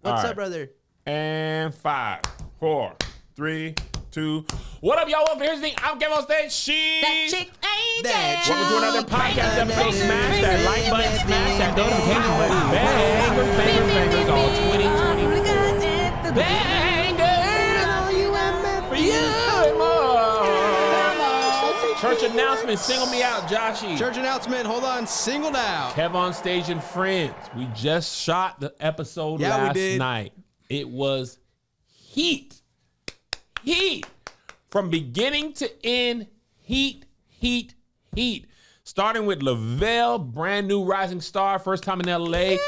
What's up, brother? And 5, 4, 3, 2. What up, y'all? Welcome. Here's the thing. I'm Quavo on stage. She's that chick ain't that dead. welcome to another podcast episode. Smash that like button, smash that notification button. Bangers all 2020. Bangers for you and more. Church announcement. Single me out, Joshy. Church announcement. Hold on. Singled out. Kev on stage and friends. We just shot the episode last night. It was heat. From beginning to end, heat. Starting with Lavelle, brand new rising star, first time in LA,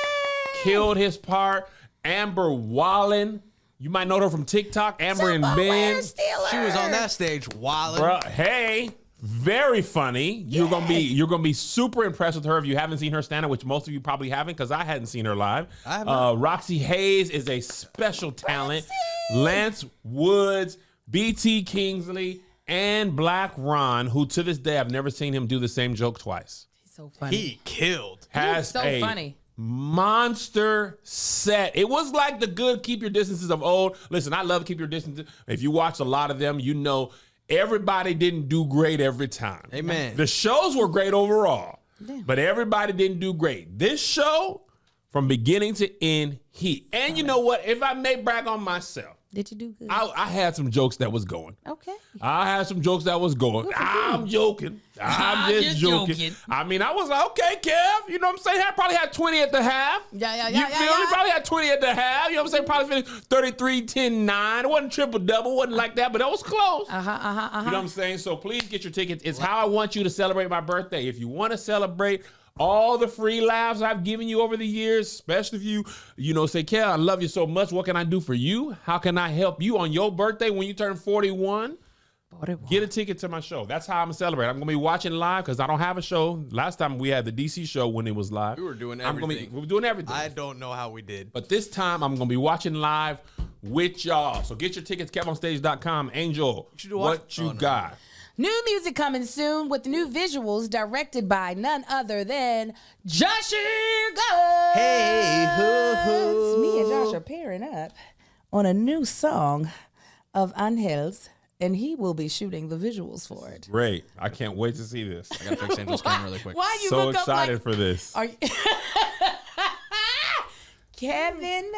killed his part. Amber Wallen, you might know her from TikTok. Amber and Ben. She was on that stage, Wallen. Bruh, hey, very funny. Yes. You're gonna be super impressed with her if you haven't seen her stand up, which most of you probably haven't, because I hadn't seen her live. I have not. Roxy Hayes is a special talent. Lance Woods, BT Kingsley, and Black Ron, who to this day I've never seen him do the same joke twice. He's so funny. He killed. Has so a funny. monster set. It was like the good Keep Your Distances of old. Listen, I love Keep Your Distances. If you watch a lot of them, you know everybody didn't do great every time. Amen. The shows were great overall, but everybody didn't do great. This show, from beginning to end, heat. And you know what? If I may brag on myself, Did you do good? I had some jokes that was going. Okay. I had some jokes that was going. I'm joking. I'm just joking. I mean, I was like, okay, Kev. You know what I'm saying? I probably had 20 at the half. Yeah. You feel me? Probably had 20 at the half. You know what I'm saying? Probably finished 33, 10, 9. It wasn't triple-double. Wasn't like that, but that was close. You know what I'm saying? So please get your tickets. It's how I want you to celebrate my birthday. If you want to celebrate all the free laughs I've given you over the years, especially if you say, Kev, I love you so much. What can I do for you? How can I help you on your birthday when you turn 41? Get a ticket to my show. That's how I'm going to celebrate. I'm going to be watching live because I don't have a show. Last time we had the DC show when it was live. We were doing everything. We were doing everything. I don't know how we did. But this time I'm going to be watching live with y'all. So get your tickets, KevOnStage.com. Angel, what you got? New music coming soon with new visuals directed by none other than Josh Go. Hey, hoo. Me and Josh are pairing up on a new song of Angel's, and he will be shooting the visuals for it. Great. I can't wait to see this. I got to fix Angel's camera really quick. Why you so look excited up for this. Are you Kevin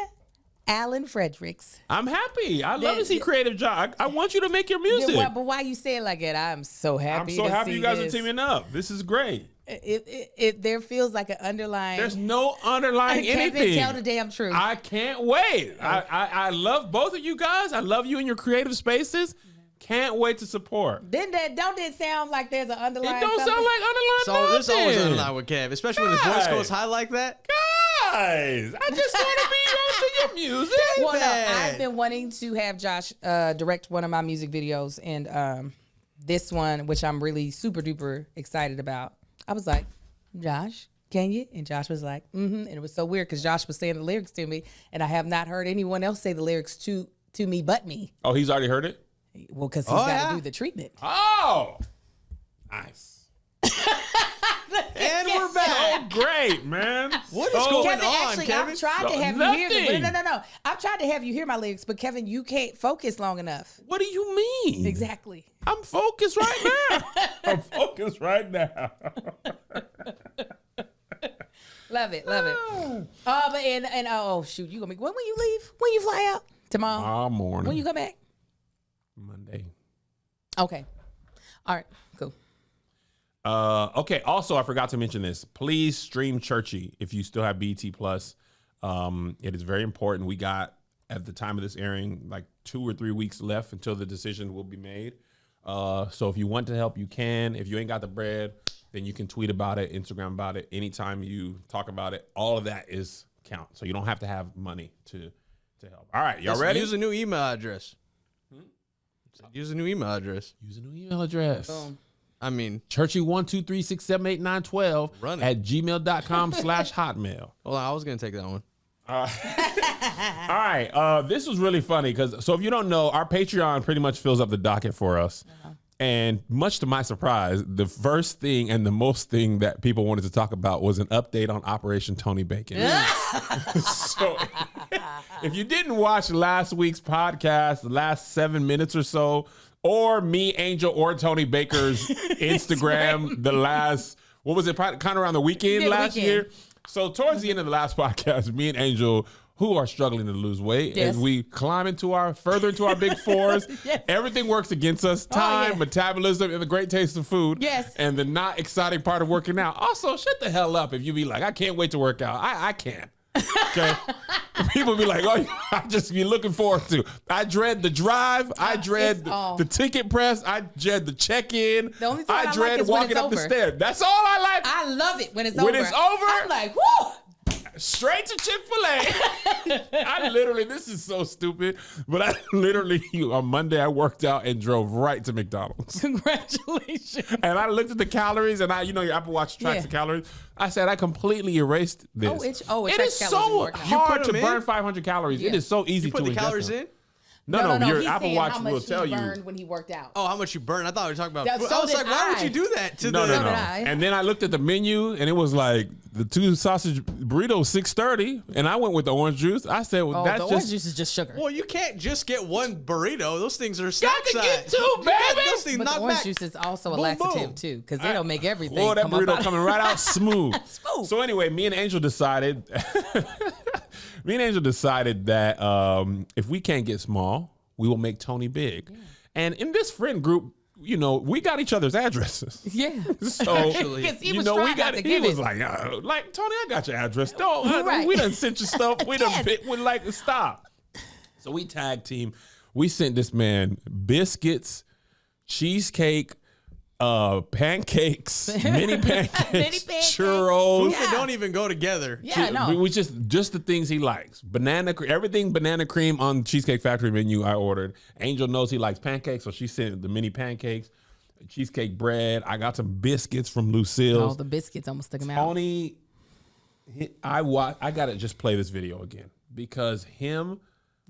Allen Fredericks. I'm happy. I love to see creative job. I want you to make your music. Yeah, but why you say it like that? I'm so happy. I'm so happy you guys this. are teaming up. This is great. There feels like an underlying. There's no underlying anything. Tell the damn truth. I can't wait. I love both of you guys. I love you in your creative spaces. Can't wait to support. Then don't it sound like there's an underlying? It don't sound like underlying. So there's always underlying with Kev, especially when his voice goes high like that. Guys, I just want to be on to your music. Well, no, I've been wanting to have Josh direct one of my music videos, and this one, which I'm really super duper excited about. I was like, Josh, can you? And Josh was like, And it was so weird because Josh was saying the lyrics to me, and I have not heard anyone else say the lyrics to me but me. Oh, he's already heard it? Well, because he's got to do the treatment. Oh, nice. And we're back. Oh, great, man. What is going Kevin, on, actually, Kevin? I've tried to have you hear them. No. I've tried to have you hear my lyrics, but Kevin, you can't focus long enough. What do you mean? Exactly. I'm focused right now. I'm focused right now. Love it. Oh shoot, you gonna be when will you leave? When you fly out? Tomorrow morning. When you come back? Monday. Okay. All right. Cool. Okay. Also, I forgot to mention this. Please stream Churchy if you still have BT Plus. It is very important. We got, at the time of this airing, like 2 or 3 weeks left until the decision will be made. So if you want to help, you can. If you ain't got the bread, then you can tweet about it, Instagram about it. Anytime you talk about it, all of that is count. So you don't have to have money to help. All right, y'all ready? Use a new email address. Use a new email address. Use a new email address. I mean, Churchy123678912 at gmail.com/hotmail. Hold on, I was going to take that one. All right. This was really funny because, so if you don't know, our Patreon pretty much fills up the docket for us. And much to my surprise, the first thing and the most thing that people wanted to talk about was an update on Operation Tony Bacon. So if you didn't watch last week's podcast, the last 7 minutes or so, or me, Angel, or Tony Baker's Instagram, the last, what was it, kind of around the weekend last year? So towards the end of the last podcast, me and Angel, who are struggling to lose weight, as we climb further into our big fours, everything works against us. Time, metabolism, and the great taste of food. Yes. And the not exciting part of working out. Also, shut the hell up if you be like, I can't wait to work out. I can't. Okay. People be like, oh, I just be looking forward to. I dread the drive. I dread the ticket press. I dread the check-in. The only time I dread walking up the stairs. That's all I like. I love it when it's over. When it's over, I'm like, woo! Straight to Chick-fil-A. This is so stupid, but on Monday, I worked out and drove right to McDonald's. Congratulations. And I looked at the calories, and your Apple Watch tracks the calories. I said, I completely erased this. It is so hard to burn 500 calories. Yeah. It is so easy to ingest. You put the calories in? No. Your Apple Watch will tell you. Burned when he worked out. Oh, how much you burned? I thought we were talking about food. So I was like, why would you do that to No. And then I looked at the menu, and it was like the 2 sausage burritos, $6.30, and I went with the orange juice. I said, well, that's orange juice is just sugar. Well, you can't just get one burrito. Those things are snack size. Got to get 2, baby. Those things but knock the orange back. juice is also a laxative too, because they don't make everything. Boy, that burrito coming right out smooth. Smooth. So anyway, me and Angel decided that if we can't get small, we will make Tony big. Yeah. And in this friend group, we got each other's addresses. Yeah. So, he was like, Tony, I got your address. We done sent you stuff. We done would like to stop. So we tag team. We sent this man biscuits, cheesecake, pancakes, mini pancakes, churros. Food that don't even go together. Yeah, no. We just the things he likes. Everything banana cream on Cheesecake Factory menu I ordered. Angel knows he likes pancakes, so she sent the mini pancakes, cheesecake bread. I got some biscuits from Lucille's. Oh, the biscuits almost stuck him out. Tony, I gotta just play this video again because him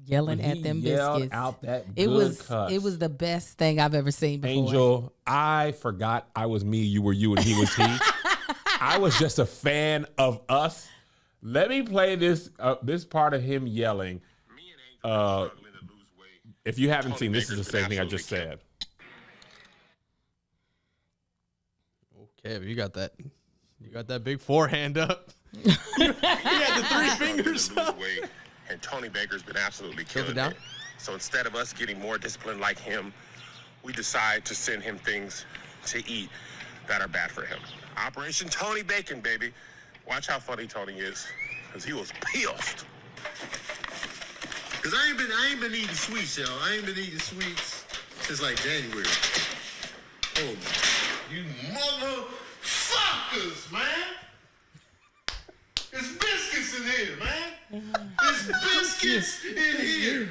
yelling at them biscuits. Out that it was the best thing I've ever seen before. Angel, I forgot I was me, you were you, and he was he. I was just a fan of us. Let me play this part of him yelling. Me and Angel are struggling to lose weight. If you haven't seen, this is the same thing I just said. Okay, but you got that big forehand up. You had the 3 fingers up. And Tony Baker's been absolutely killing it. So instead of us getting more disciplined like him, we decide to send him things to eat that are bad for him. Operation Tony Bacon, baby. Watch how funny Tony is, because he was pissed. Because I ain't been eating sweets, y'all. I ain't been eating sweets since like January. Oh, you motherfuckers, man. There's biscuits in here, man. There's biscuits in here.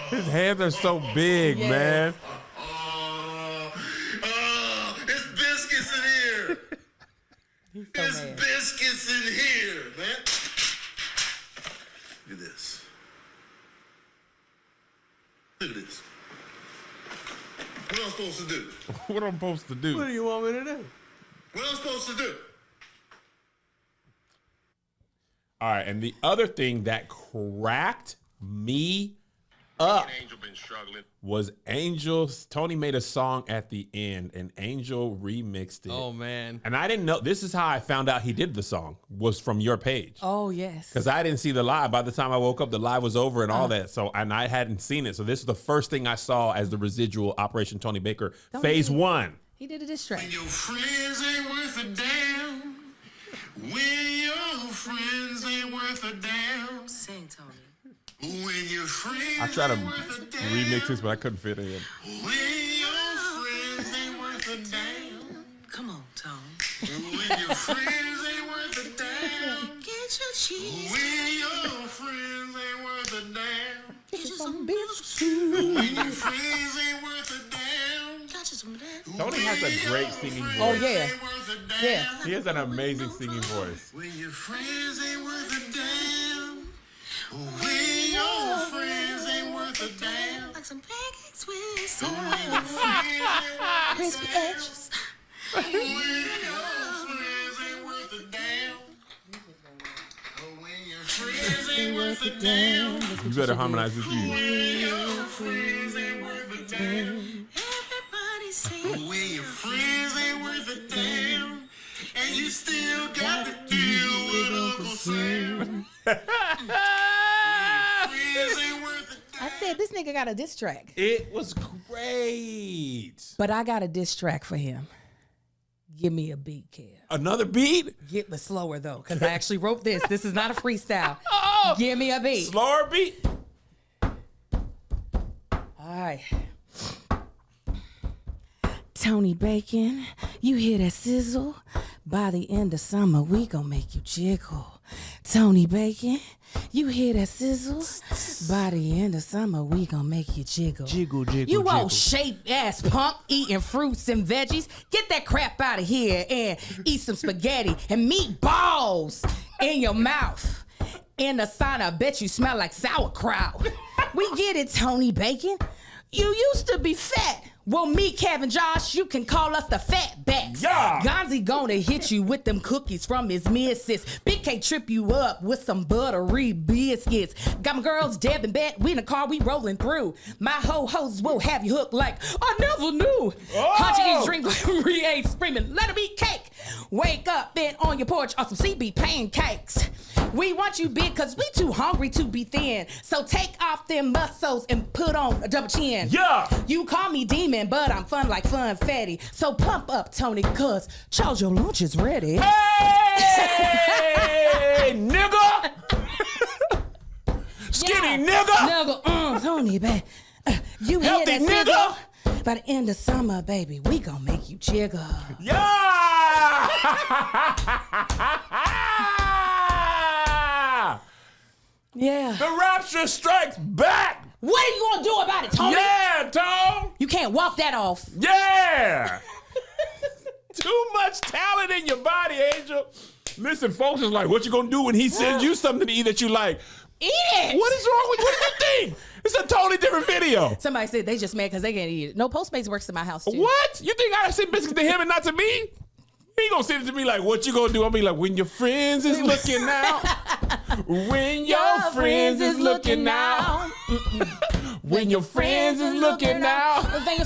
His hands are so big, man. There's biscuits in here. There's biscuits in here, man. Look at this. Look at this. What am I supposed to do? What am I supposed to do? What do you want me to do? What am I supposed to do? All right, and the other thing that cracked me up was Tony made a song at the end, and Angel remixed it. Oh, man. And I didn't know, this is how I found out he did the song, was from your page. Oh, yes. Because I didn't see the live. By the time I woke up, the live was over and all that. And I hadn't seen it. So this is the first thing I saw as the residual Operation Tony Baker, phase 1. He did a diss track. When your friends ain't worth a damn. When your friends ain't worth a damn. Sing, Tony. When your friends I tried to ain't worth a damn. remix this, but I couldn't fit it in. When your friends ain't worth a damn. Come on, Tony. When your friends ain't worth a damn. Get your cheese. When your friends ain't worth a damn. Get you some biscuits. When your friends ain't worth a damn. Tony has a great singing voice. Oh, yeah. Yeah. He has an amazing singing voice. When your friends ain't worth a damn. When your friends ain't worth a damn. Like some pancakes with Crispy edges. You better harmonize with you. When your friends ain't worth a damn, and you still got to deal with Uncle Sam. I said this nigga got a diss track. It was great. But I got a diss track for him. Give me a beat, Kev. Another beat? Get me slower though, because I actually wrote this. This is not a freestyle. Oh, give me a beat. Slower beat? All right. Tony Bacon, you hear that sizzle? By the end of summer, we gon' make you jiggle. Tony Bacon, you hear that sizzle? By the end of summer, we gon' make you jiggle. Jiggle, jiggle, You jiggle. old shaped ass punk eating fruits and veggies. Get that crap out of here and eat some spaghetti and meatballs in your mouth. In the sauna, I bet you smell like sauerkraut. We get it, Tony Bacon. You used to be fat. Well, me, Kevin, Josh, you can call us the fatbacks. Yeah. Gonzi gonna hit you with them cookies from his missus. Big K trip you up with some buttery biscuits. Got my girls Deb and Bet, we in the car, we rolling through. My ho-hos will have you hooked like I never knew. Oh. Haji drink like Marie screaming, let it be cake. Wake up and on your porch on some CB pancakes. We want you big cause we too hungry to be thin. So take off them muscles and put on a double chin. Yeah. You call me demon, but I'm fun like Fun Fatty. So pump up, Tony, cause Charles, your lunch is ready. Hey, nigga. Skinny nigga. Nigga, Tony, baby. You Healthy hear that nigga. sizzle? By the end of summer, baby, we gon' make you jiggle. Yeah. Yeah. The rapture strikes back. What are you gonna do about it, Tony? Yeah, Tom. You can't walk that off. Yeah. Too much talent in your body, Angel. Listen, folks is like, what you gonna do when he sends you something to eat that you like? Eat it. What is wrong with you? What do you think? It's a totally different video. Somebody said they just mad because they can't eat it. No, Postmates works in my house too. What? You think I send biscuits to him and not to me? He gonna send it to me like, what you gonna do? I'll be like, when your friends is looking out. When your friends is looking out. When your friends is looking out. When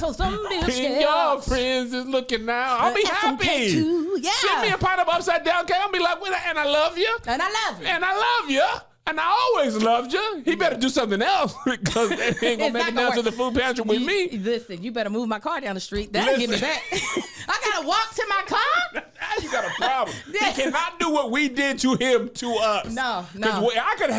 your friends is looking out. I'll be happy. Yeah. Send me a pot of upside down cake. I'll be like, and I love you. And I love you. And I love you. And I always loved you. He better do something else because they ain't gonna make it down to the food pantry with me. Listen, you better move my car down the street. That'll get me back. I gotta walk to my car? Now you got a problem. He cannot do what we did to him to us. No. Because I could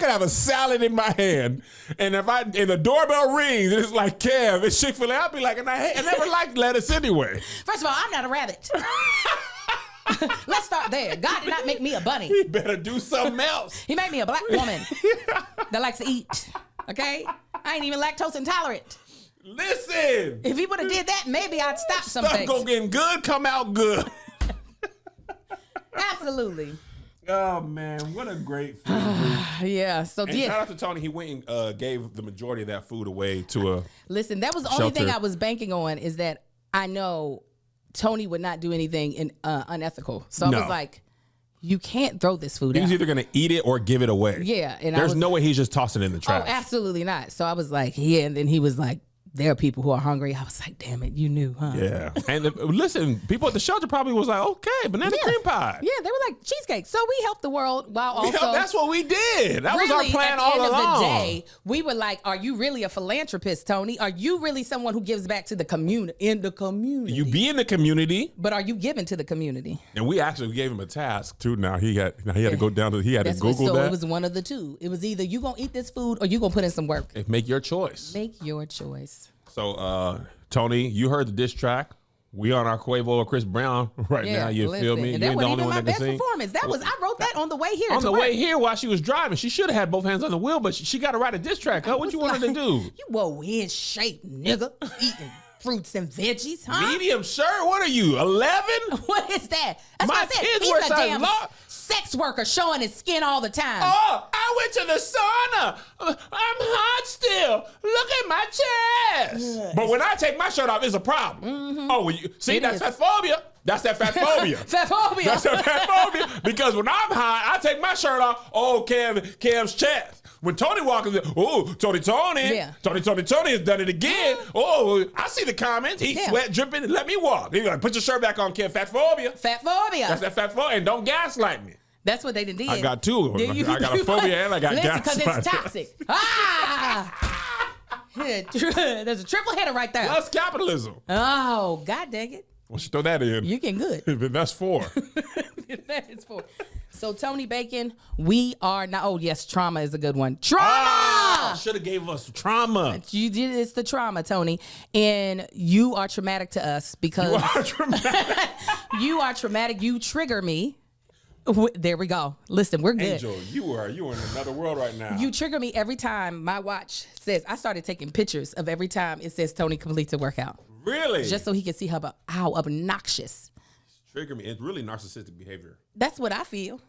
have a salad in my hand, and if the doorbell rings, and it's like Kev, it's Chick-fil-A. I'll be like, I never liked lettuce anyway. First of all, I'm not a rabbit. Let's start there. God did not make me a bunny. He better do something else. He made me a black woman that likes to eat. Okay? I ain't even lactose intolerant. Listen. If he would have did that, maybe I'd stop some things. Stuff go getting good, come out good. Absolutely. Oh man, what a great food. Yeah. So And shout out to Tony. He went and gave the majority of that food away to a Listen, that was the only thing I was banking on is that I know Tony would not do anything unethical. So I was like, you can't throw this food out. He's either going to eat it or give it away. Yeah. And there's no way he's just tossing it in the trash. Oh, absolutely not. So I was like, yeah. And then he was like, there are people who are hungry. I was like, damn it, you knew, huh? Yeah. And listen, people at the shelter probably was like, okay, banana cream pie. Yeah, they were like cheesecake. So we helped the world while also. That's what we did. That was our plan all along. At the end of the day, we were like, are you really a philanthropist, Tony? Are you really someone who gives back to the community? In the community. You be in the community. But are you giving to the community? And we actually gave him a task too. Now he had to go down to, he had to Google so that. It was one of the two. It was either you going to eat this food or you going to put in some work. Make your choice. Make your choice. So, Tony, you heard the diss track. We on our Quavo or Chris Brown right now. You feel me? And You that ain't the wasn't only even one my that best can sing. performance. I wrote that on the way here. On the way here while she was driving. She should have had both hands on the wheel, but she got to write a diss track. Huh? What you wanted to do? You were in shape, nigga. Eating fruits and veggies, huh? Medium shirt? What are you, 11? What is that? That's My what I said. kids He's wear a size damn large. sex worker showing his skin all the time. Oh, I went to the sauna. I'm hot still. Look at my chest. But when I take my shirt off, it's a problem. Mm-hmm. Oh, that's fat phobia. That's that fat phobia. Fat phobia. That's that fat phobia. Because when I'm hot, I take my shirt off. Oh, Kev's chest. When Tony walks in, oh, Tony. Yeah. Tony has done it again. Oh, I see the comments. He sweat dripping. Let me walk. He's like, put your shirt back on, Kev. Fat phobia. Fat phobia. That's that fat phobia. And don't gaslight me. That's what they did. I got two. I got a phobia and I got gaslight. Because it's toxic. There's a triple header right there. Plus capitalism. Oh, God dang it. Well, you throw that in. You can good. Then that's 4. That is 4. So Tony Bacon, we are not. Oh yes, trauma is a good one. Trauma. Should have gave us trauma. You did. It's the trauma, Tony, and you are traumatic to us because You are traumatic. you are traumatic. You trigger me. There we go. Listen, we're good. Angel, you are in another world right now. You trigger me every time my watch says. I started taking pictures of every time it says Tony completes a workout. Really? Just so he can see how obnoxious. Trigger me. It's really narcissistic behavior. That's what I feel.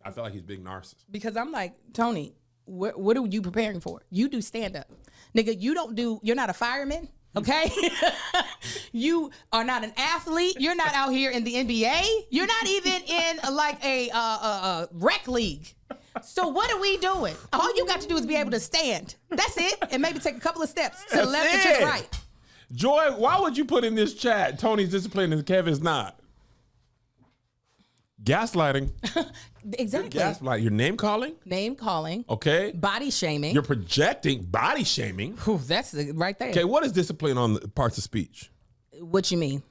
I feel like he's big narcissist. Because I'm like, Tony, what are you preparing for? You do stand up. Nigga, you're not a fireman, okay? You are not an athlete. You're not out here in the NBA. You're not even in a rec league. So what are we doing? All you got to do is be able to stand. That's it. And maybe take a couple of steps to the left and to the right. Joy, why would you put in this chat Tony's disciplined and Kevin's not? Gaslighting. Exactly. Gaslight. Your name calling? Name calling. Okay. Body shaming. You're projecting body shaming. Whew, that's right there. Okay, what is discipline on the parts of speech? What you mean?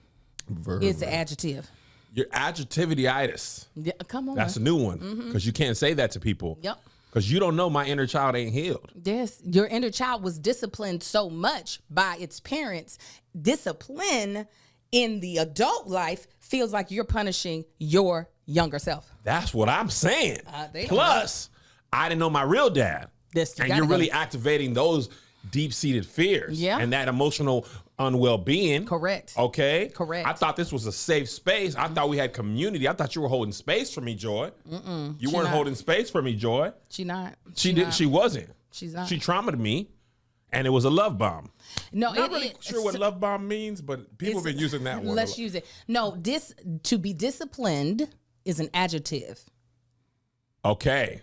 Verb. It's an adjective. Your adjectivity-itis. Yeah, come on. That's a new one because you can't say that to people. Yep. Because you don't know my inner child ain't healed. Yes, your inner child was disciplined so much by its parents. Discipline in the adult life feels like you're punishing your younger self. That's what I'm saying. They don't Plus, I didn't know my real dad. And you're really activating those deep-seated fears and that emotional unwell-being. Correct. Okay? Correct. I thought this was a safe space. I thought we had community. I thought you were holding space for me, Joy. You weren't holding space for me, Joy. She not. She wasn't. She's not. She traumatized me, and it was a love bomb. No, I'm not really sure what love bomb means, but people have been using that word. Let's use it. No, to be disciplined is an adjective. Okay.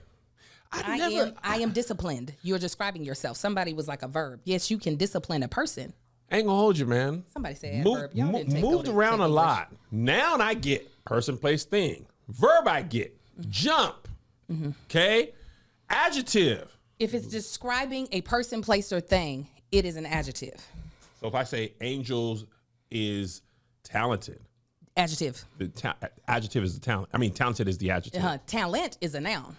I am disciplined. You're describing yourself. Somebody was like a verb. Yes, you can discipline a person. I ain't gonna hold you, man. Somebody said adverb. Y'all didn't take moved around a lot. Noun I get. Person, place, thing. Verb I get. Jump. Okay? Adjective. If it's describing a person, place, or thing, it is an adjective. So if I say Angels is talented. Adjective. The adjective is the talent. I mean, talented is the adjective. Talent is a noun.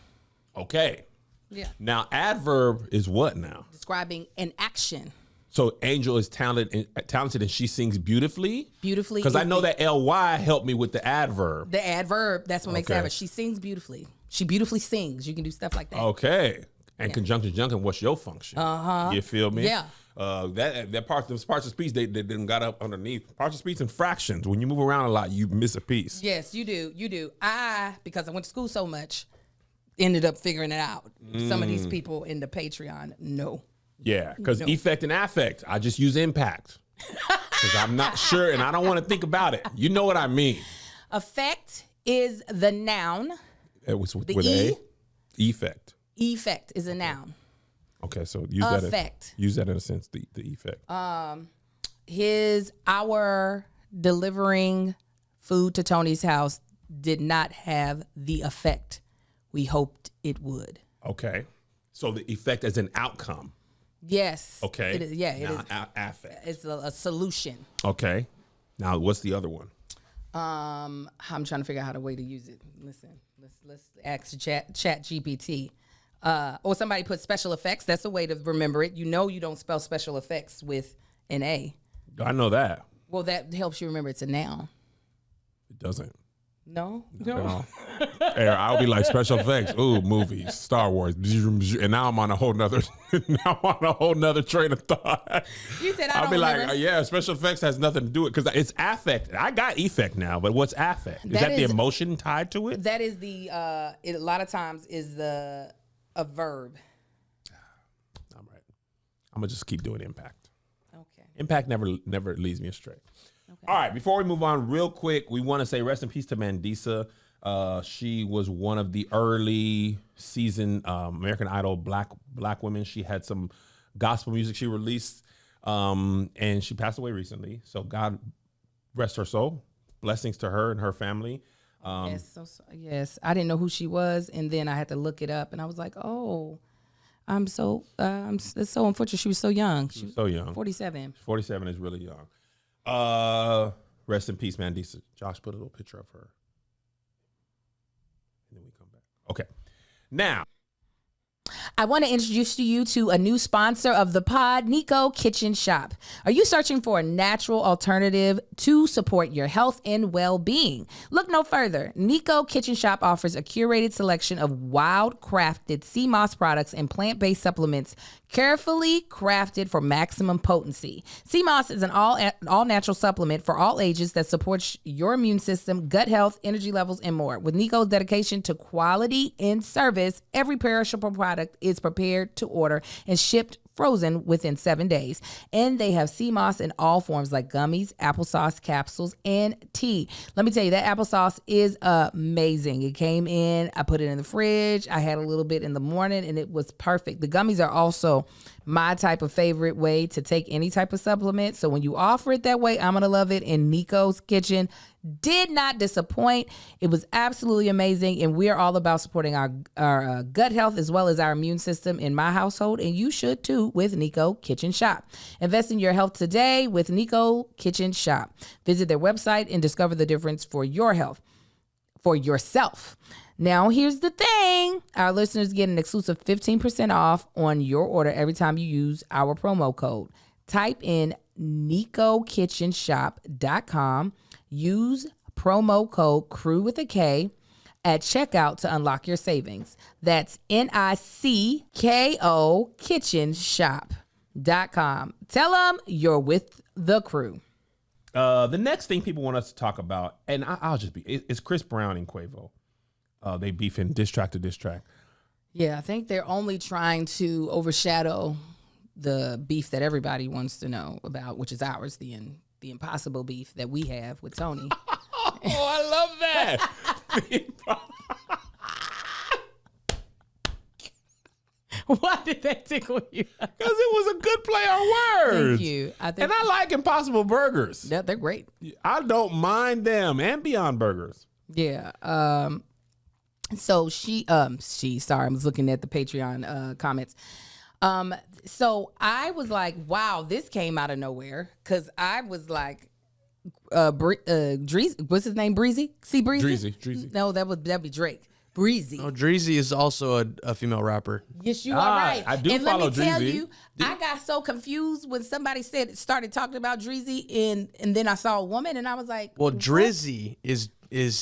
Okay. Yeah. Now, adverb is what now? Describing an action. So Angel is talented and she sings beautifully? Beautifully. Because I know that ly helped me with the adverb. The adverb, that's what makes adverb. She sings beautifully. She beautifully sings. You can do stuff like that. Okay. And conjunction junction, what's your function? You feel me? Yeah. Those parts of speech, they didn't got up underneath. Parts of speech and fractions. When you move around a lot, you miss a piece. Yes, you do. You do. Because I went to school so much, ended up figuring it out. Some of these people in the Patreon know. Yeah, because effect and affect, I just use impact. Because I'm not sure and I don't want to think about it. You know what I mean. Effect is the noun. It was with E? Effect. Effect is a noun. Okay, so use that in a sense, the effect. Our delivering food to Tony's house did not have the effect we hoped it would. Okay. So the effect as an outcome. Yes. Okay. It is, yeah, it is. Affect. It's a solution. Okay. Now, what's the other one? I'm trying to figure out how to way to use it. Listen, let's ask Chat GPT. Or somebody put special effects. That's a way to remember it. You know you don't spell special effects with an A. I know that. Well, that helps you remember it's a noun. It doesn't. No. I'll be like special effects. Ooh, movies, Star Wars, and now I'm on a whole nother. Train of thought. You said I'll be like, yeah, special effects has nothing to do with because it's affect. I got effect now, but what's affect? Is that the emotion tied to it? That is the. It a lot of times is the a verb. I'm right. I'm gonna just keep doing impact. Okay. Impact never leads me astray. Okay. All right, before we move on real quick, we want to say rest in peace to Mandisa. She was one of the early season American Idol black women. She had some gospel music she released, and she passed away recently. So God rest her soul. Blessings to her and her family. Yes, I didn't know who she was, and then I had to look it up, and I was like, oh, it's so unfortunate. She was so young. She was so young. 47. 47 is really young. Rest in peace, Mandisa. Josh put a little picture of her. And then we come back. Okay. Now, I want to introduce you to a new sponsor of the pod, Nico Kitchen Shop. Are you searching for a natural alternative to support your health and well-being? Look no further. Nico Kitchen Shop offers a curated selection of wild-crafted sea moss products and plant-based supplements carefully crafted for maximum potency. Sea moss is an all-natural supplement for all ages that supports your immune system, gut health, energy levels, and more. With Nico's dedication to quality and service, every perishable product is prepared to order and shipped frozen within 7 days. And they have sea moss in all forms like gummies, applesauce capsules, and tea. Let me tell you, that applesauce is amazing. It came in, I put it in the fridge. I had a little bit in the morning and it was perfect. The gummies are also my type of favorite way to take any type of supplement. So when you offer it that way, I'm going to love it. And Nico's Kitchen did not disappoint. It was absolutely amazing. And we're all about supporting our gut health as well as our immune system in my household. And you should too with Nico Kitchen Shop. Invest in your health today with Nico Kitchen Shop. Visit their website and discover the difference for your health, for yourself. Now, here's the thing. Our listeners get an exclusive 15% off on your order every time you use our promo code. Type in NicoKitchenShop.com. Use promo code CREW with a K at checkout to unlock your savings. That's NICKO kitchenshop.com. Tell them you're with the crew. The next thing people want us to talk about, and it's Chris Brown and Quavo. They beefing diss track to diss track. Yeah, I think they're only trying to overshadow the beef that everybody wants to know about, which is ours, the impossible beef that we have with Tony. Oh, I love that. Why did that tickle you? Because it was a good play on words. Thank you. And I like Impossible Burgers. Yeah, they're great. I don't mind them and Beyond Burgers. Yeah. So sorry, I was looking at the Patreon comments. So I was like, wow, this came out of nowhere. Cause I was like, Dreezy, what's his name? Breezy? See Breezy? Dreezy. No, that'd be Drake. Breezy. Oh, Dreezy is also a female rapper. Yes, you are right. I do and follow let me tell Dreezy. you, I got so confused when somebody started talking about Dreezy, and then I saw a woman, and I was like, well, what? Drizzy is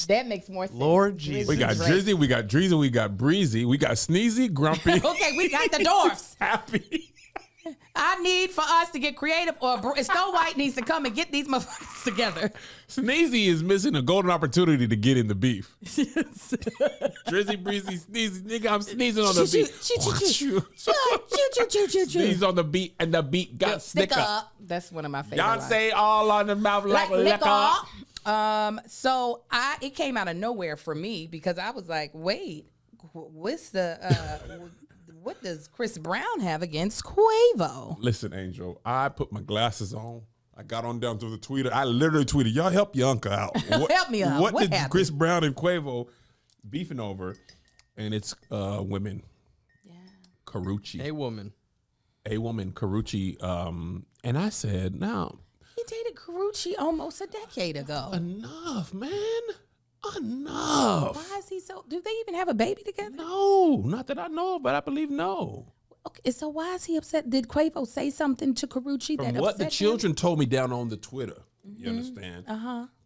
that makes more sense. Lord Jesus. We got Drizzy, we got Dreezy, we got Breezy, we got Sneezy, Grumpy. Okay, we got the dwarfs. Happy. I need for us to get creative, or Snow White needs to come and get these motherfuckers together. Sneezy is missing a golden opportunity to get in the beef. Drizzy, Breezy, Sneezy. Nigga, I'm sneezing on the beat. Sneeze on the beat, and the beat got snicker. That's one of my favorite Beyonce all on the mouth like liquor. So it came out of nowhere for me because I was like, wait, what's the what does Chris Brown have against Quavo? Listen, Angel, I put my glasses on. I got on down to the Twitter. I literally tweeted, y'all help your uncle out. Help me out. What did happened? Chris Brown and Quavo beefing over? And it's women. Yeah. Karrueche. A woman, Karrueche. And I said, no. He dated Karrueche almost a decade ago. Enough, man. Enough. Why is he so? Do they even have a baby together? No, not that I know of, but I believe no. Okay, so why is he upset? Did Quavo say something to Karrueche From that what the upset children told me down on the Twitter, you understand?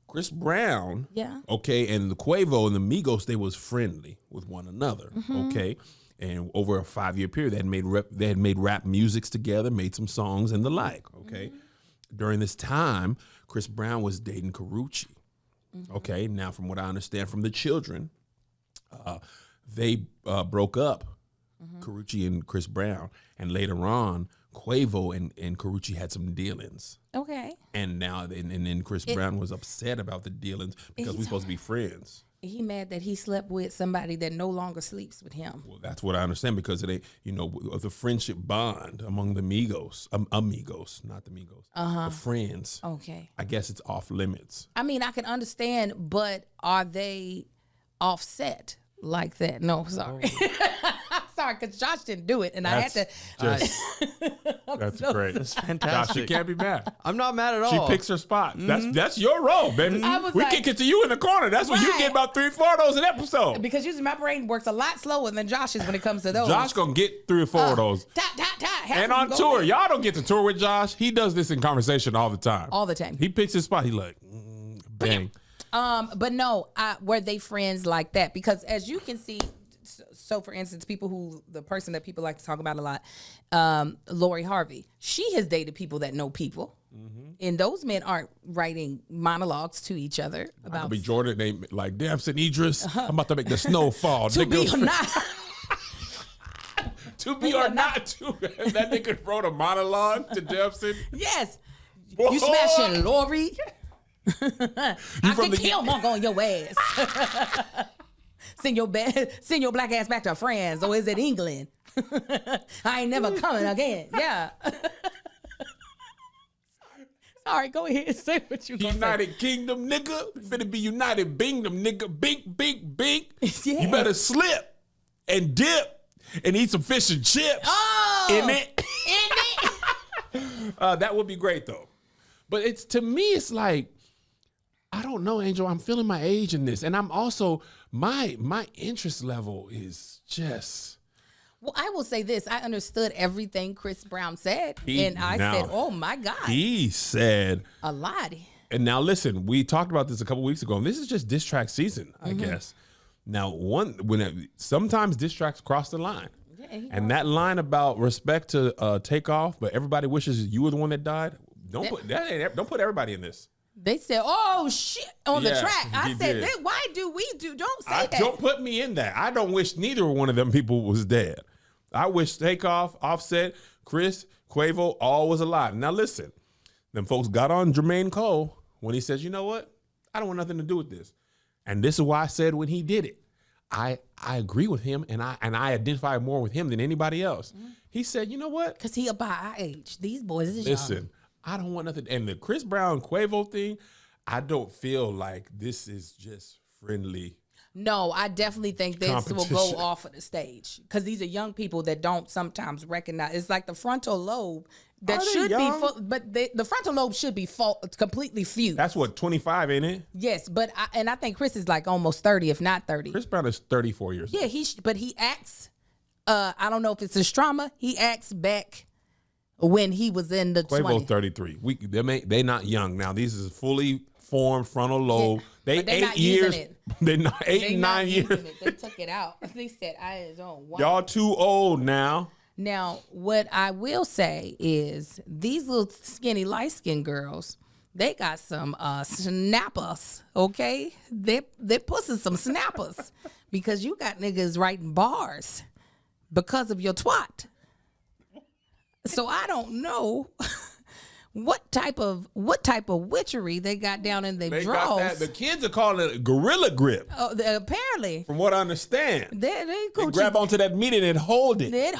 Chris Brown, okay, and the Quavo and the Migos, they was friendly with one another, okay? And over a 5-year period, they had made rap musics together, made some songs and the like, okay? During this time, Chris Brown was dating Karrueche. Okay, now from what I understand from the children, they broke up Karrueche and Chris Brown. And later on, Quavo and Karrueche had some dealings. Okay. And now, and then Chris Brown was upset about the dealings because we're supposed to be friends. He mad that he slept with somebody that no longer sleeps with him. Well, that's what I understand, because it ain't, the friendship bond among the amigos, not the Migos, the friends. Okay. I guess it's off limits. I mean, I can understand, but are they offset like that? No, sorry. Sorry, because Josh didn't do it, and I had to. That's great. That's Josh, fantastic. you can't be mad. I'm not mad at all. She picks her spot. That's your role, baby. We kick it to you in the corner. That's when you get about 3-4 of those an episode. Because usually my brain works a lot slower than Josh's when it comes to those. Josh gonna get 3 or 4 of those. And on tour, y'all don't get to tour with Josh. He does this in conversation all the time. All the time. He picks his spot. He like, bang. But no, were they friends like that? Because as you can see, so for instance, the person that people like to talk about a lot, Lori Harvey, she has dated people that know people. And those men aren't writing monologues to each other about. Be Jordan, they like, damn, St. Idris, I'm about to make the snow fall. To be or not. To be or not to. That nigga wrote a monologue to Dempsey. Yes. You smashing Lori. I can kill Monk on your ass. Send your black ass back to France, or is it England? I ain't never coming again. Yeah. Sorry, go ahead. Say what you gonna United Kingdom, nigga. Finna be United Bingdom, nigga. Bink, bink, bink. Yeah. You better slip and dip and eat some fish and chips. Oh, in it. In it. That would be great, though. But to me, it's like, I don't know, Angel. I'm feeling my age in this. And I'm also, my interest level is just... Well, I will say this. I understood everything Chris Brown said. And I said, oh, my God. He said... a lot. And now, listen, we talked about this a couple weeks ago, and this is just diss track season, I guess. Now, sometimes diss tracks cross the line. Yeah, and that line about respect to Takeoff, but everybody wishes you were the one that died, don't put everybody in this. They said, oh, shit, on the track. I said, why do we do? Don't say that. Don't put me in that. I don't wish neither one of them people was dead. I wish Takeoff, Offset, Chris, Quavo, all was alive. Now, listen, them folks got on Jermaine Cole when he says, you know what? I don't want nothing to do with this. And this is why I said when he did it, I agree with him, and I identify more with him than anybody else. He said, you know what? Because he about our age. These boys is Listen, young. I don't want nothing. And the Chris Brown Quavo thing, I don't feel like this is just friendly. No, I definitely think this will go off of the stage because these are young people that don't sometimes recognize. It's like the frontal lobe that should be full, but the frontal lobe should be completely fused. That's what, 25, ain't it? Yes, but I think Chris is like almost 30, if not 30. Chris Brown is 34 years old. Yeah, but he acts. I don't know if it's his trauma. He acts back when he was in the 20s. Quavo's 33. They not young now. These is fully formed frontal lobe. Yeah, they 8 years. They're not 8 and 9 years. They took it out. They said I don't want. Y'all too old now. Now, what I will say is these little skinny light-skinned girls, they got some snappers, okay? They're pussing some snappers because you got niggas writing bars because of your twat. So I don't know what type of witchery they got down in their drawers. The kids are calling it gorilla grip. Oh, apparently. From what I understand. They grab onto that meat and hold it. Their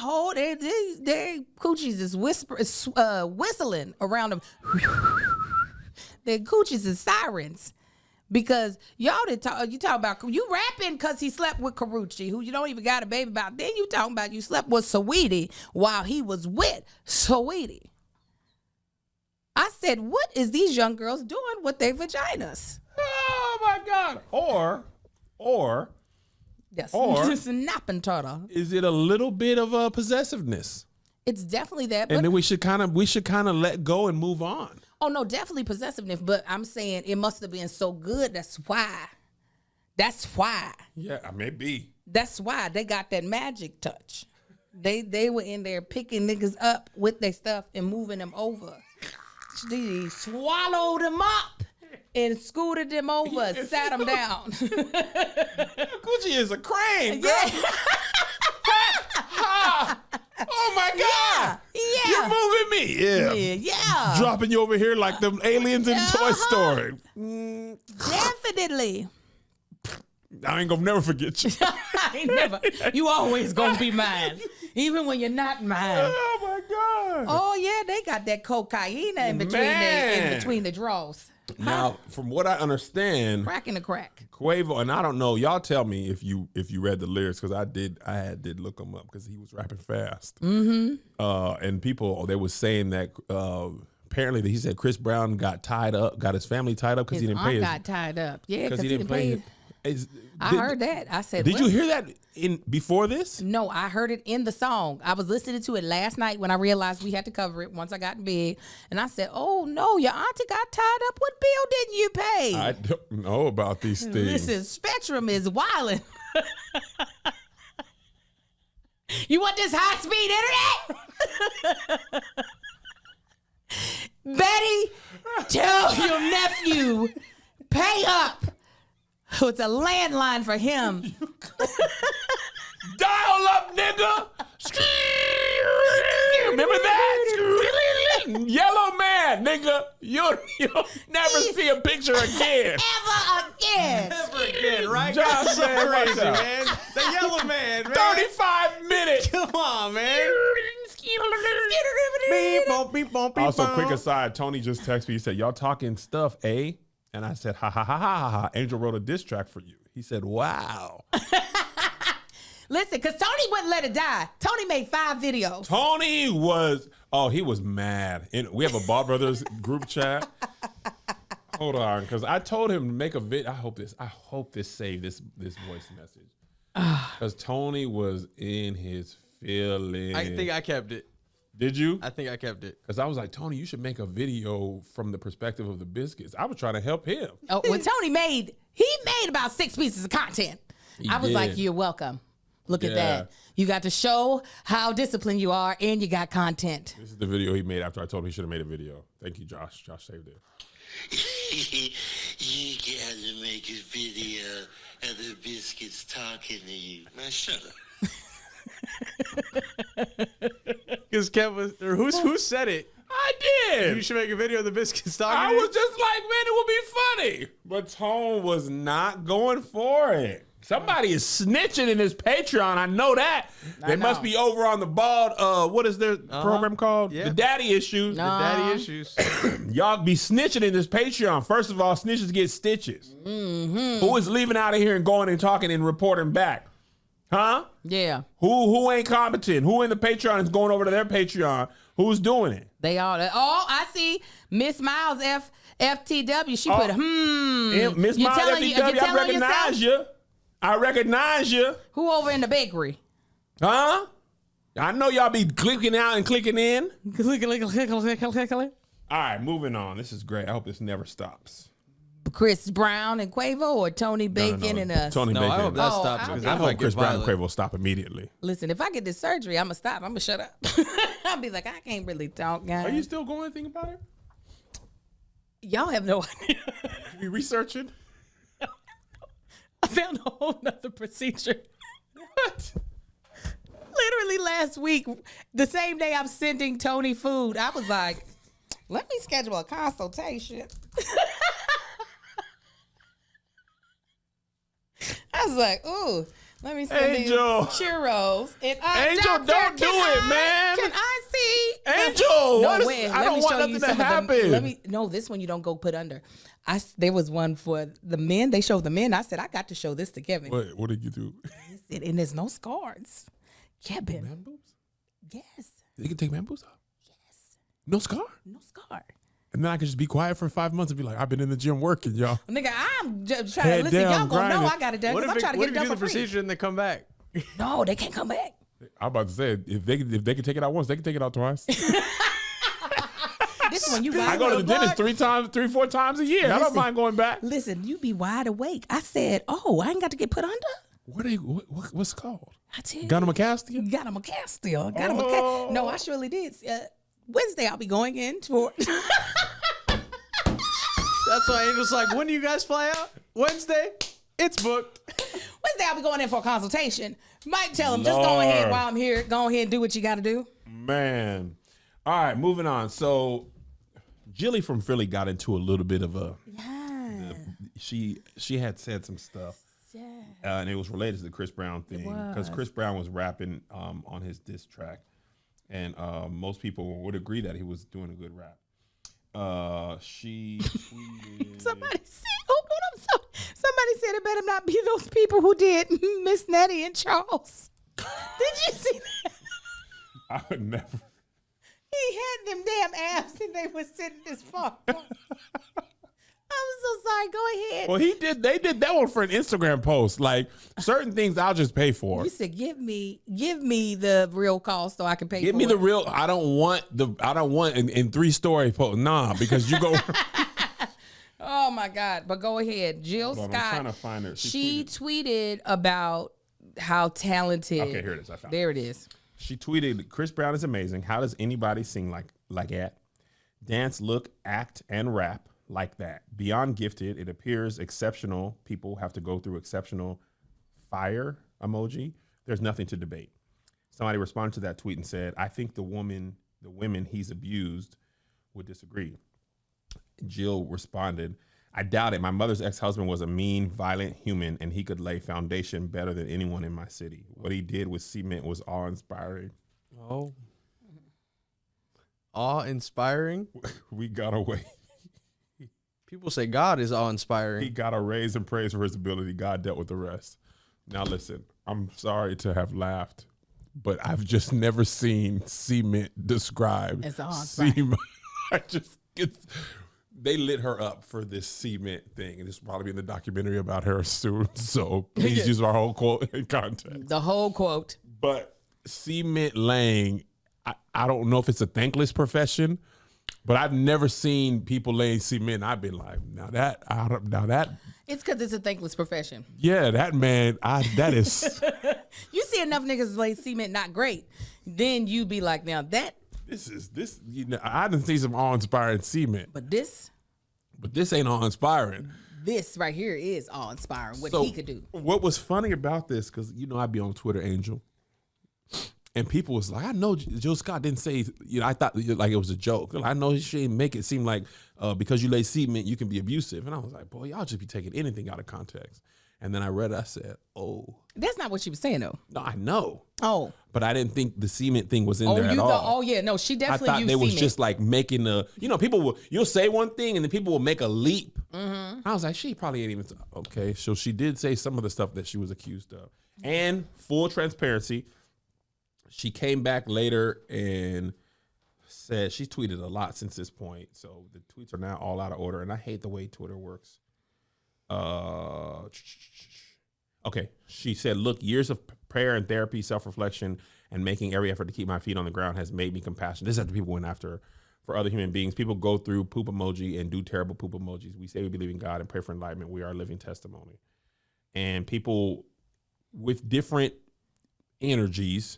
coochies is whistling around them. Their coochies is sirens. Because y'all you talk about you rapping because he slept with Karrueche, who you don't even got a baby about. Then you talking about you slept with Saweetie while he was with Saweetie. I said, what is these young girls doing with their vaginas? Oh my God! Or just napping turtle. Is it a little bit of a possessiveness? It's definitely that. And then we should kind of let go and move on. Oh no, definitely possessiveness. But I'm saying it must have been so good. That's why. Yeah, maybe. That's why they got that magic touch. They were in there picking niggas up with their stuff and moving them over. They swallowed them up and scooted them over, sat them down. Gucci is a crane, girl. Yeah. Yeah. Dropping you over here like them aliens in Toy Story. Definitely. I ain't gonna never forget you. I ain't never. You always gonna be mine, even when you're not mine. Oh my God. Oh yeah, they got that cocaine in between the draws. Now, from what I understand, Cracking the crack. Quavo, and I don't know, y'all tell me if you read the lyrics, because I did look them up because he was rapping fast. Mm-hmm. And people, they was saying that apparently he said Chris Brown got his family tied up because he didn't pay his. Got tied up. Yeah, because he didn't pay. I heard that. I said, did you hear that before this? No, I heard it in the song. I was listening to it last night when I realized we had to cover it once I got in bed. And I said, oh, no, your auntie got tied up. What bill didn't you pay? I don't know about these things. Listen, Spectrum is wilding. You want this high-speed internet? Betty, tell your nephew, pay up. It's a landline for him. Dial up, nigga. Remember that? Yellow man, nigga. You'll never see a picture again. Ever again, right? Josh So crazy, man. The yellow man, man. 35 minutes. Come on, man. Also, quick aside, Tony just texted me. He said, y'all talking stuff, eh? And I said, ha, ha, ha, ha, ha, ha. Angel wrote a diss track for you. He said, wow. Listen, because Tony wouldn't let it die. Tony made 5 videos. Tony he was mad. And we have a Ball Brothers group chat. Hold on, because I told him to make a video. I hope this saved this voice message. Because Tony was in his feelings. I think I kept it. Did you? I think I kept it. Because I was like, Tony, you should make a video from the perspective of the Biscuits. I was trying to help him. Oh, when Tony made about 6 pieces of content. I was like, you're welcome. Look at that. You got to show how disciplined you are, and you got content. This is the video he made after I told him he should have made a video. Thank you, Josh. Josh saved it. You gotta make a video of the Biscuits talking to you. Man, shut up. Because Kevin, or who said it? I did. You should make a video of the Biscuits talking. I was just like, man, it would be funny. But Tone was not going for it. Somebody is snitching in his Patreon. I know that. They must be over on the bald, what is their program called? Yeah. The Daddy Issues. The Daddy Issues. Y'all be snitching in this Patreon. First of all, snitches get stitches. Mm-hmm. Who is leaving out of here and going and talking and reporting back? Huh? Yeah. Who ain't competent? Who in the Patreon is going over to their Patreon? Who's doing it? They all. Oh, I see. Miss Miles FTW. She put Miss Miles FTW. I recognize you. I recognize you. Who over in the bakery? Huh? I know y'all be clicking out and clicking in. All right, moving on. This is great. I hope this never stops. Chris Brown and Quavo, or Tony Bacon and us? Tony Bacon. I hope that stops. I because I that might hope Chris get Brown and violent. Quavo stop immediately. Listen, if I get this surgery, I'm going to stop. I'm going to shut up. I'll be like, I can't really talk, guys. Are you still going to think about it? Y'all have no idea. You researching? I found a whole nother procedure. What? Literally last week, the same day I'm sending Tony food, I was like, let me schedule a consultation. I was like, ooh, let me send Angel. these churros. And, Angel, doctor, don't do it, man. Can I see? Angel, No, wait, I don't want nothing to happen. No, this one you don't go put under. There was one for the men. They showed the men. I said, I got to show this to Kevin. What did you do? He said, and there's no scars. Kevin. Man boobs? Yes. You can take man boobs off? Yes. No scar? No scar. And then I can just be quiet for 5 months and be like, I've been in the gym working, y'all. Nigga, I'm just trying Head to listen. down, Y'all gonna know grinding. I got it done What because if I'm trying to what get if it you done do for the free. procedure and they come back? No, they can't come back. I'm about to say, if they can take it out once, they can take it out twice. This one you I go to the dentist 3-4 times a year. I don't Listen. mind going back. Listen, you be wide awake. I said, oh, I ain't got to get put under. What's it called? I tell you. Gynecomastia? Got him a cast still. Got him a cast. No, I surely did. Wednesday I'll be going in for. That's why Angel's like, when do you guys fly out? Wednesday? It's booked. Wednesday I'll be going in for a consultation. Might tell him, just go ahead while I'm here. Go ahead and do what you got to do. Man. All right, moving on. So Jilly from Philly got into a little bit of a she had said some stuff. Yeah. And it was related to the Chris Brown thing because Chris Brown was rapping on his diss track, and most people would agree that he was doing a good rap. She tweeted. Somebody said it better not be those people who did Miss Nettie and Charles. Did you see that? I would never. He had them damn abs and they were sitting this far. I'm so sorry. Go ahead. Well, they did that one for an Instagram post. Like certain things I'll just pay for. You said, give me the real cost so I can pay Give for me it. the real. I don't want in 3-story post. Nah, because you go. Oh my God. But go ahead. Jill Scott. I'm trying to find her. She tweeted about how talented. Okay, here it is. I found it. There it is. She tweeted, Chris Brown is amazing. How does anybody sing like that? Dance, look, act, and rap like that. Beyond gifted, it appears exceptional. People have to go through exceptional fire emoji. There's nothing to debate. Somebody responded to that tweet and said, I think the women he's abused would disagree. Jill responded, I doubt it. My mother's ex-husband was a mean, violent human, and he could lay foundation better than anyone in my city. What he did with cement was awe-inspiring. Oh. Awe-inspiring? We got away. People say God is awe-inspiring. He got a raise and praise for his ability. God dealt with the rest. Now listen, I'm sorry to have laughed, but I've just never seen cement described. It's awe-inspiring. They lit her up for this cement thing, and this will probably be in the documentary about her soon. So please use our whole quote in context. The whole quote. But cement laying, I don't know if it's a thankless profession, but I've never seen people laying cement. I've been like, now that. It's because it's a thankless profession. Yeah, that man, that is. You see enough niggas lay cement not great, then you be like, now that. This. You know, I didn't see some awe-inspiring cement, But this ain't awe-inspiring. This right here is awe-inspiring. What he could do. What was funny about this, because I'd be on Twitter, Angel, and people was like, I know Jill Scott didn't say, I thought like it was a joke. I know she didn't make it seem like because you lay cement you can be abusive, and I was like, boy, y'all just be taking anything out of context. And then I read it, I said, oh. That's not what she was saying, though. No, I know. Oh. But I didn't think the cement thing was in there at all. Oh, yeah. No, she definitely I thought used they was cement. just like making you'll say one thing and then people will make a leap. Mm-hmm. I was like, she probably ain't even, okay. So she did say some of the stuff that she was accused of. And full transparency, she came back later and said, she tweeted a lot since this point. So the tweets are now all out of order. And I hate the way Twitter works. Okay, she said, look, years of prayer and therapy, self-reflection, and making every effort to keep my feet on the ground has made me compassionate. This is after people went after her. For other human beings, people go through poop emoji and do terrible poop emojis. We say we believe in God and pray for enlightenment. We are a living testimony. And people with different energies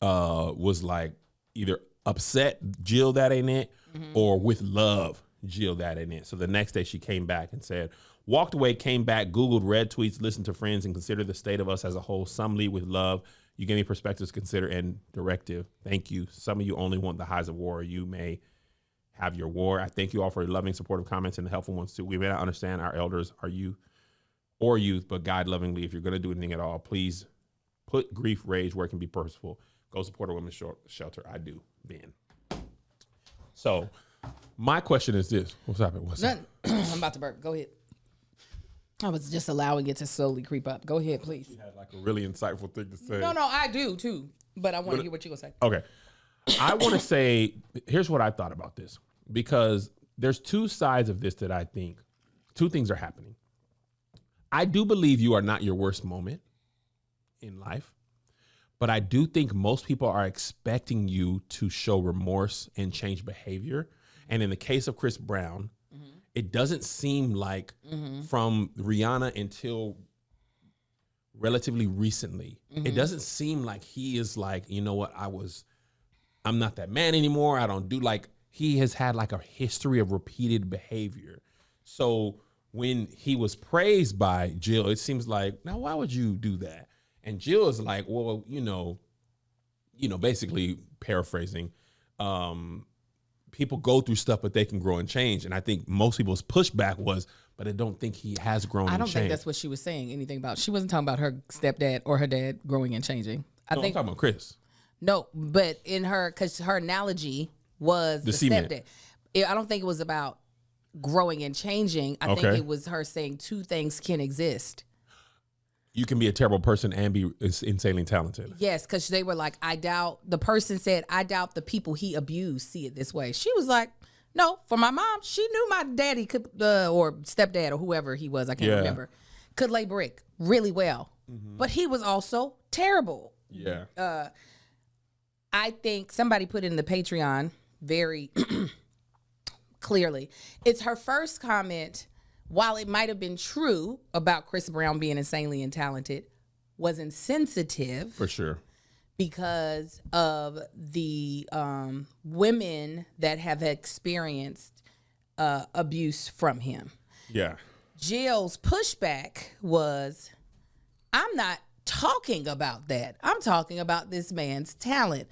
was like either upset, Jill, that ain't it, or with love, Jill, that ain't it. So the next day she came back and said, walked away, came back, Googled, read tweets, listened to friends, and considered the state of us as a whole. Some lead with love. You gave me perspectives to consider and directive. Thank you. Some of you only want the highs of war. You may have your war. I thank you all for your loving, supportive comments and the helpful ones too. We may not understand our elders, our youth, or youth, but guide lovingly. If you're going to do anything at all, please put grief, rage where it can be purposeful. Go support a women's shelter. I do, Ben. So my question is this. What's happening? I'm about to burp. Go ahead. I was just allowing it to slowly creep up. Go ahead, please. You had like a really insightful thing to say. No, I do too. But I want to hear what you're going to say. Okay. I want to say, here's what I thought about this. Because there's two sides of this that I think, two things are happening. I do believe you are not your worst moment in life. But I do think most people are expecting you to show remorse and change behavior. And in the case of Chris Brown, it doesn't seem like from Rihanna until relatively recently, it doesn't seem like he is like, you know what, I'm not that man anymore. I don't do like, he has had like a history of repeated behavior. So when he was praised by Jill, it seems like, now why would you do that? And Jill is like, well, basically paraphrasing, people go through stuff, but they can grow and change. And I think most people's pushback was, but I don't think he has grown and changed. I don't think that's what she was saying anything about. She wasn't talking about her stepdad or her dad growing and changing. I'm talking about Chris. No, but in her, because her analogy was the stepdad. I don't think it was about growing and changing. I think it was her saying two things can exist. You can be a terrible person and be insanely talented. Yes, because they were like, the person said, I doubt the people he abused see it this way. She was like, no, for my mom, she knew my daddy could, or stepdad or whoever he was, I can't remember, could lay brick really well. Mm-hmm. But he was also terrible. Yeah. I think somebody put it in the Patreon very clearly. It's her first comment. While it might have been true about Chris Brown being insanely talented, was insensitive. For sure. Because of the women that have experienced abuse from him. Yeah. Jill's pushback was, I'm not talking about that. I'm talking about this man's talent.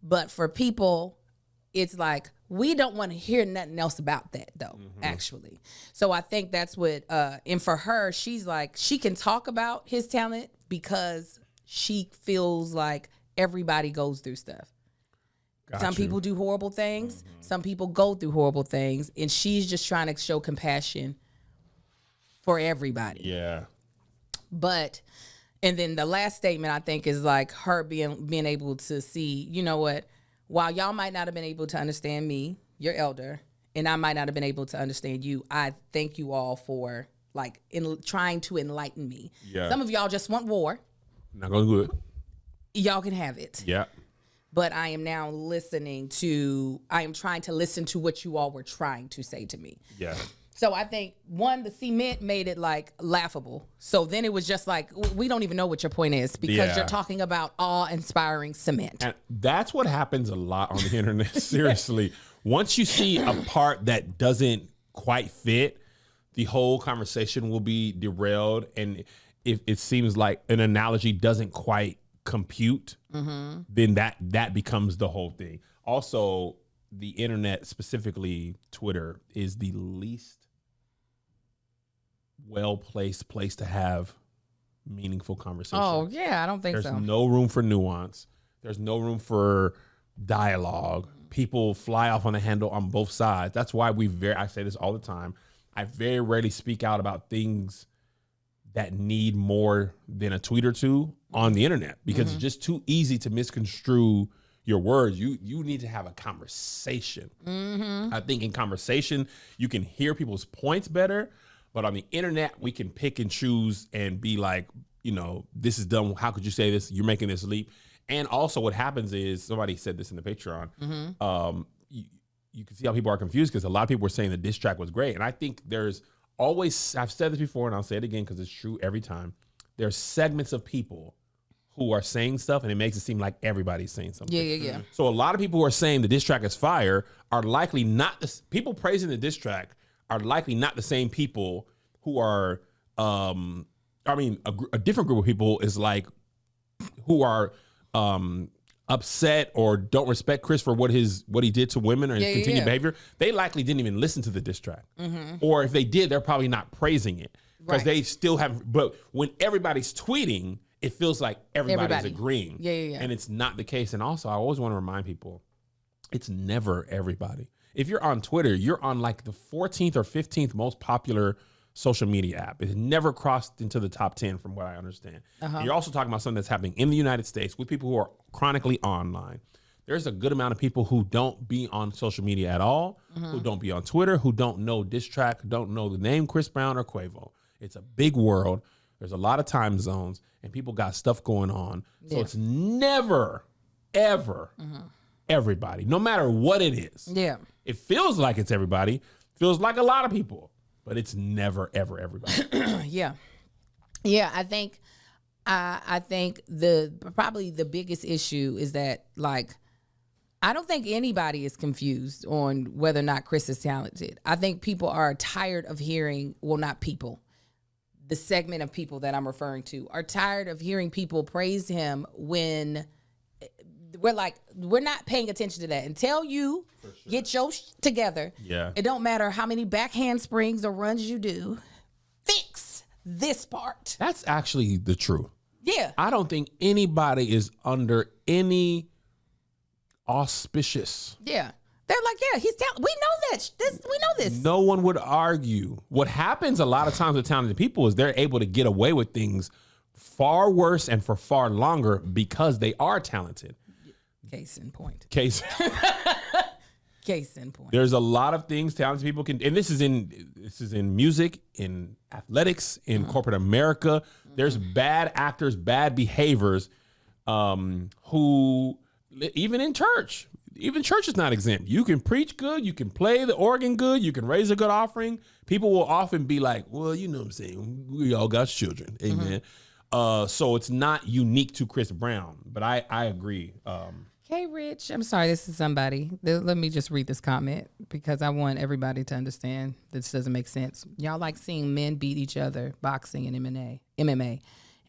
But for people, it's like, we don't want to hear nothing else about that, though, actually. So I think that's what, and for her, she's like, she can talk about his talent because she feels like everybody goes through stuff. Some people do horrible things. Some people go through horrible things. And she's just trying to show compassion for everybody. Yeah. But, and then the last statement, I think, is like her being able to see, you know what, while y'all might not have been able to understand me, your elder, and I might not have been able to understand you, I thank you all for like trying to enlighten me. Yeah. Some of y'all just want war. Not gonna do it. Y'all can have it. Yeah. But I am now I am trying to listen to what you all were trying to say to me. Yeah. So I think, one, the cement made it like laughable. So then it was just like, we don't even know what your point is because you're talking about awe-inspiring cement. And that's what happens a lot on the internet. Seriously. Once you see a part that doesn't quite fit, the whole conversation will be derailed. And if it seems like an analogy doesn't quite compute, then that becomes the whole thing. Also, the internet, specifically Twitter, is the least well-placed place to have meaningful conversation. Oh, yeah, I don't think so. There's no room for nuance. There's no room for dialogue. People fly off on the handle on both sides. That's why I say this all the time. I very rarely speak out about things that need more than a tweet or two on the internet because it's just too easy to misconstrue your words. You need to have a conversation. I think in conversation, you can hear people's points better, but on the internet, we can pick and choose and be like, this is dumb. How could you say this? You're making this leap. And also what happens is, somebody said this in the Patreon, you can see how people are confused because a lot of people were saying the diss track was great. And I think there's always, I've said this before and I'll say it again because it's true every time, there's segments of people who are saying stuff and it makes it seem like everybody's saying something. Yeah. So a lot of people who are saying the diss track is fire are likely not, people praising the diss track are likely not the same people who are, a different group of people is like, who are upset or don't respect Chris for what he did to women or his continued behavior. They likely didn't even listen to the diss track. Or if they did, they're probably not praising it because they still have, but when everybody's tweeting, it feels like everybody's agreeing. Yeah. And it's not the case. And also, I always want to remind people, it's never everybody. If you're on Twitter, you're on like the 14th or 15th most popular social media app. It's never crossed into the top 10 from what I understand. You're also talking about something that's happening in the United States with people who are chronically online. There's a good amount of people who don't be on social media at all, who don't be on Twitter, who don't know diss track, don't know the name Chris Brown or Quavo. It's a big world. There's a lot of time zones and people got stuff going on. So it's never, ever everybody, no matter what it is. Yeah. It feels like it's everybody, feels like a lot of people, but it's never, ever everybody. Yeah. I think probably the biggest issue is that, like, I don't think anybody is confused on whether or not Chris is talented. I think people are tired of hearing, well, not people, the segment of people that I'm referring to are tired of hearing people praise him when we're not paying attention to that until you get your together. Yeah. It don't matter how many backhand springs or runs you do. Fix this part. That's actually the truth. Yeah. I don't think anybody is under any auspicious. Yeah. They're like, yeah, he's talented. We know that. We know this. No one would argue. What happens a lot of times with talented people is they're able to get away with things far worse and for far longer because they are talented. Case in point. Case in point. There's a lot of things talented people can, and this is in music, in athletics, in corporate America. There's bad actors, bad behaviors, who even in church. Even church is not exempt. You can preach good. You can play the organ good. You can raise a good offering. People will often be like, well, you know what I'm saying? We all got children. Amen. So it's not unique to Chris Brown, but I agree. Hey, Rich, I'm sorry. This is somebody. Let me just read this comment because I want everybody to understand this doesn't make sense. Y'all like seeing men beat each other, boxing and MMA,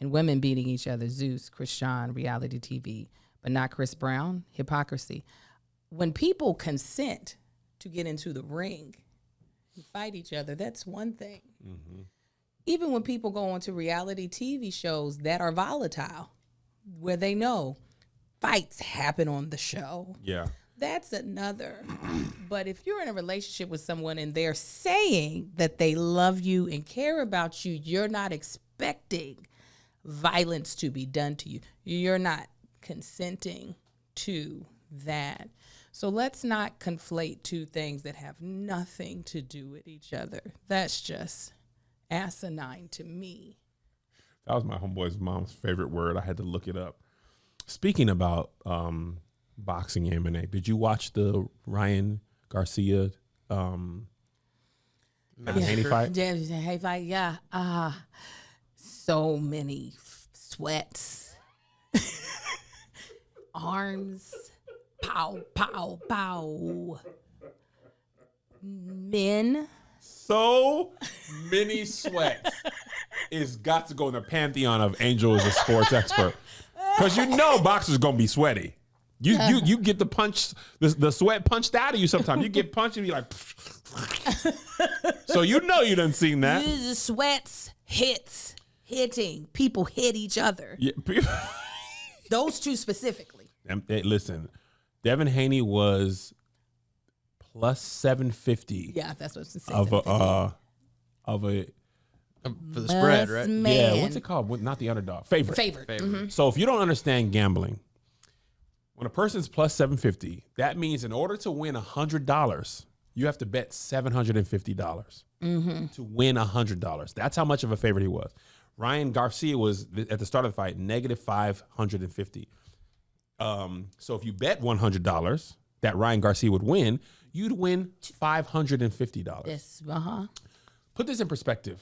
and women beating each other, Zeus, Christian, reality TV, but not Chris Brown. Hypocrisy. When people consent to get into the ring and fight each other, that's one thing. Mm-hmm. Even when people go onto reality TV shows that are volatile, where they know fights happen on the show. Yeah. That's another. But if you're in a relationship with someone and they're saying that they love you and care about you, you're not expecting violence to be done to you. You're not consenting to that. So let's not conflate two things that have nothing to do with each other. That's just asinine to me. That was my homeboy's mom's favorite word. I had to look it up. Speaking about boxing MMA, did you watch the Ryan Garcia Haney fight? Haney fight, yeah. So many sweats, arms, pow, pow, pow. Men. So many sweats. It's got to go in the pantheon of Angel as a sports expert. Because you know boxers going to be sweaty. You get the punch, the sweat punched out of you sometimes. You get punched and you're like... So you know you done seen that. The sweats, hitting. People hit each other. Yeah, Those two specifically. Hey, listen, Devin Haney was plus 750. Yeah, that's what I was saying. Of a for the spread, right? Man. Yeah, what's it called? Not the underdog. Favorite. Mm-hmm. So if you don't understand gambling, when a person's plus 750, that means in order to win $100, you have to bet $750 to win $100. That's how much of a favorite he was. Ryan Garcia was at the start of the fight negative 550. So if you bet $100 that Ryan Garcia would win, you'd win $550. Yes, Put this in perspective.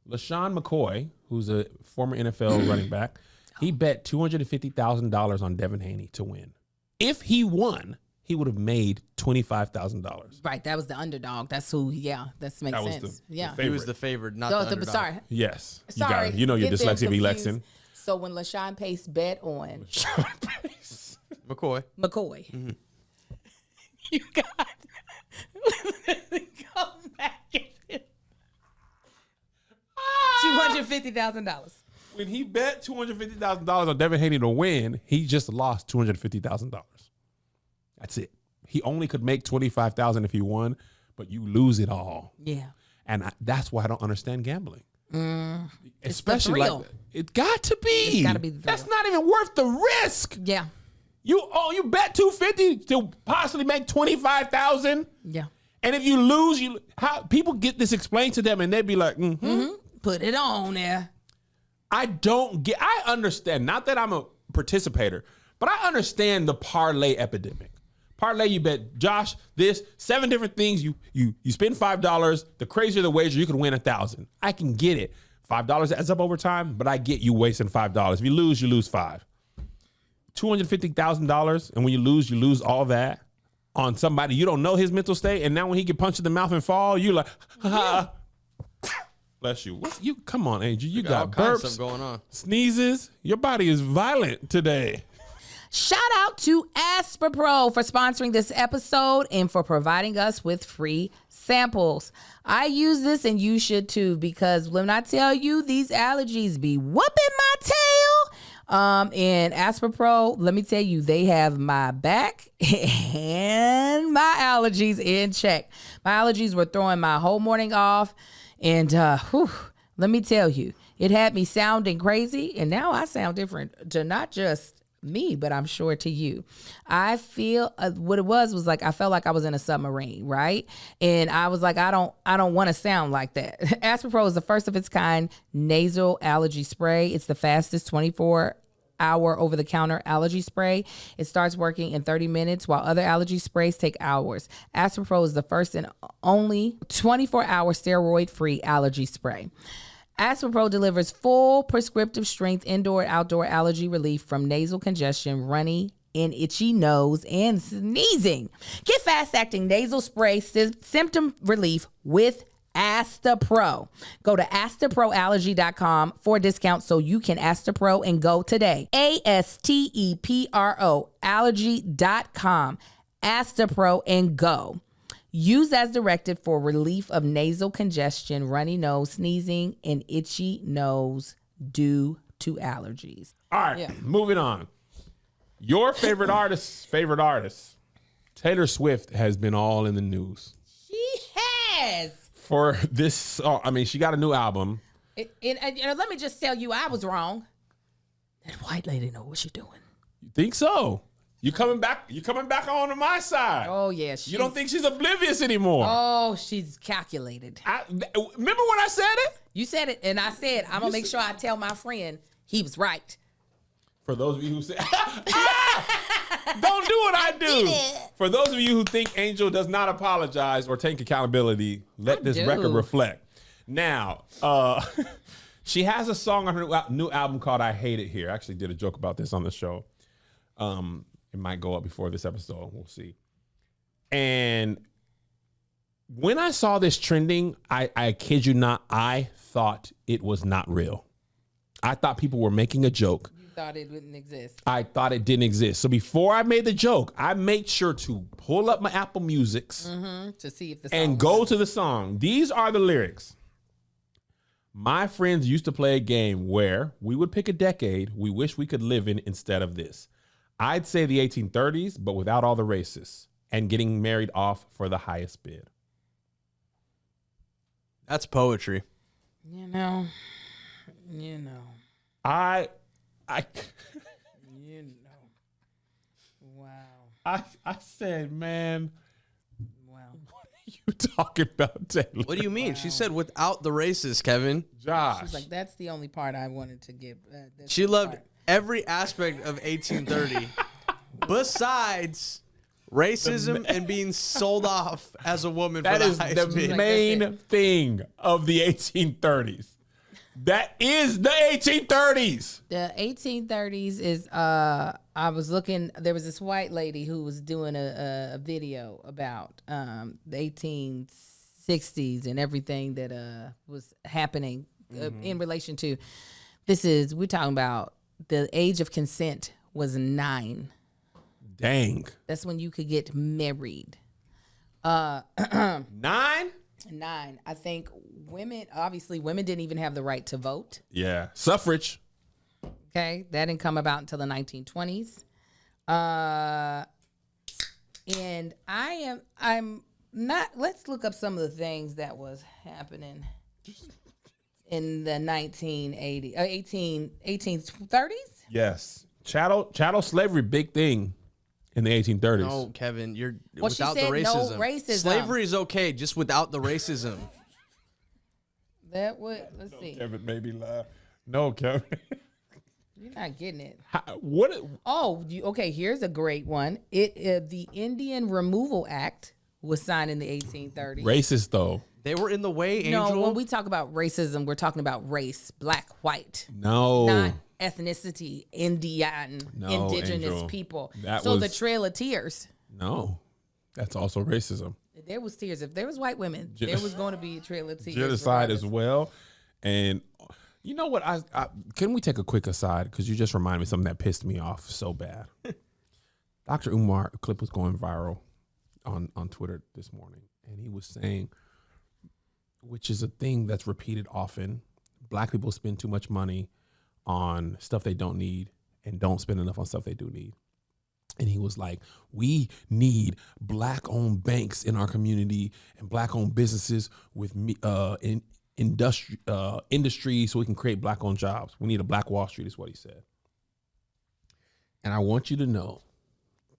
LaShawn McCoy, who's a former NFL running back, he bet $250,000 on Devin Haney to win. If he won, he would have made $25,000. Right, that was the underdog. That's who. Yeah, that makes sense. Yeah, He was the favorite, not the underdog. Sorry. Yes. Sorry. You know your Get them dyslexia be confused. Lexin. So when LaShawn Pace bet on McCoy. McCoy, you got come back at $250,000. When he bet $250,000 on Devin Haney to win, he just lost $250,000. That's it. He only could make $25,000 if he won, but you lose it all. Yeah. And that's why I don't understand gambling. the Especially thrill. like it got to be. It's gotta be the thrill. That's not even worth the risk. Yeah. You bet $250 to possibly make $25,000. Yeah. And if you lose, how people get this explained to them and they'd be like, Put it on there. I understand, not that I'm a participator, but I understand the parlay epidemic. Parlay, you bet Josh this 7 different things. You spend $5. The crazier the wager, you can win $1,000. I can get it. $5 adds up over time, but I get you wasting $5. If you lose $5. $250,000, and when you lose all that on somebody you don't know his mental state. And now when he get punched in the mouth and fall, you like, ha. Bless you. Come on, Angel. You got all kinds of burps, stuff going on. sneezes. Your body is violent today. Shout out to Aspropro for sponsoring this episode and for providing us with free samples. I use this and you should too, because when I tell you these allergies be whooping my tail, and Aspropro, let me tell you, they have my back and my allergies in check. My allergies were throwing my whole morning off, and let me tell you, it had me sounding crazy, and now I sound different to not just me, but I'm sure to you. I feel what it was like I felt like I was in a submarine, right? And I was like, I don't want to sound like that. Aspropro is the first of its kind nasal allergy spray. It's the fastest 24-hour over-the-counter allergy spray. It starts working in 30 minutes, while other allergy sprays take hours. Aspropro is the first and only 24-hour steroid-free allergy spray. Aspropro delivers full prescriptive strength indoor and outdoor allergy relief from nasal congestion, runny and itchy nose, and sneezing. Get fast-acting nasal spray symptom relief with Astapro. Go to astaproallergy.com for a discount so you can Astapro and go today. ASTEPRO allergy.com. Astapro and go. Use as directed for relief of nasal congestion, runny nose, sneezing, and itchy nose due to allergies. All right, moving on. Your favorite artist, Taylor Swift, has been all in the news. She has. For this, she got a new album. Let me just tell you, I was wrong. That white lady know what she's doing. You think so? You coming back on to my side. Oh, yeah. You don't think she's oblivious anymore? Oh, she's calculated. Remember when I said it? You said it, and I said, I'm going to make sure I tell my friend he was right. For those of you who say, don't do what I do. For those of you who think Angel does not apologize or take accountability, let this record reflect. Now, she has a song on her new album called I Hate It Here. I actually did a joke about this on the show. It might go up before this episode. We'll see. And when I saw this trending, I kid you not, I thought it was not real. I thought people were making a joke. You thought it wouldn't exist. I thought it didn't exist. So before I made the joke, I made sure to pull up my Apple Musics to see if the song and go to the song. These are the lyrics. My friends used to play a game where we would pick a decade we wish we could live in instead of this. I'd say the 1830s, but without all the racists, and getting married off for the highest bid. That's poetry. You know. I You know. Wow. I said, man, Wow. what are you talking about, Taylor? What do you mean? Wow. She said without the racists, Kevin. Josh. She's like, that's the only part I wanted to give. She loved every aspect of 1830 besides racism and being sold off as a woman. That for is the the main thing of the 1830s. That is the 1830s. The 1830s is I was looking, there was this white lady who was doing a video about the 1860s and everything that was happening in relation to we're talking about the age of consent was 9. Dang. That's when you could get married. 9? 9. I think women didn't even have the right to vote. Yeah. Suffrage. Okay. That didn't come about until the 1920s. And I'm not, let's look up some of the things that was happening in the 1830s. Yes. Chattel slavery, big thing in the 1830s. No, Kevin, you're Well, without she said the racism. no racism. Slavery is okay, just without the racism. That would, let's see. Kevin made me laugh. No, Kevin. You're not getting it. What? Okay, here's a great one. The Indian Removal Act was signed in the 1830s. Racist, though. They were in the way, Angel. No, when we talk about racism, we're talking about race, black, white. No. Not ethnicity, indigenous Angel. people. That so was- the Trail of Tears. No. That's also racism. There was tears. If there was white women, there was going to be a Trail of Tears. Genocide as well. And you know what? Can we take a quick aside? Because you just reminded me of something that pissed me off so bad. Dr. Umar, a clip was going viral on Twitter this morning, and he was saying, which is a thing that's repeated often, Black people spend too much money on stuff they don't need and don't spend enough on stuff they do need. And he was like, we need Black-owned banks in our community and Black-owned businesses with industry so we can create Black-owned jobs. We need a Black Wall Street is what he said. And I want you to know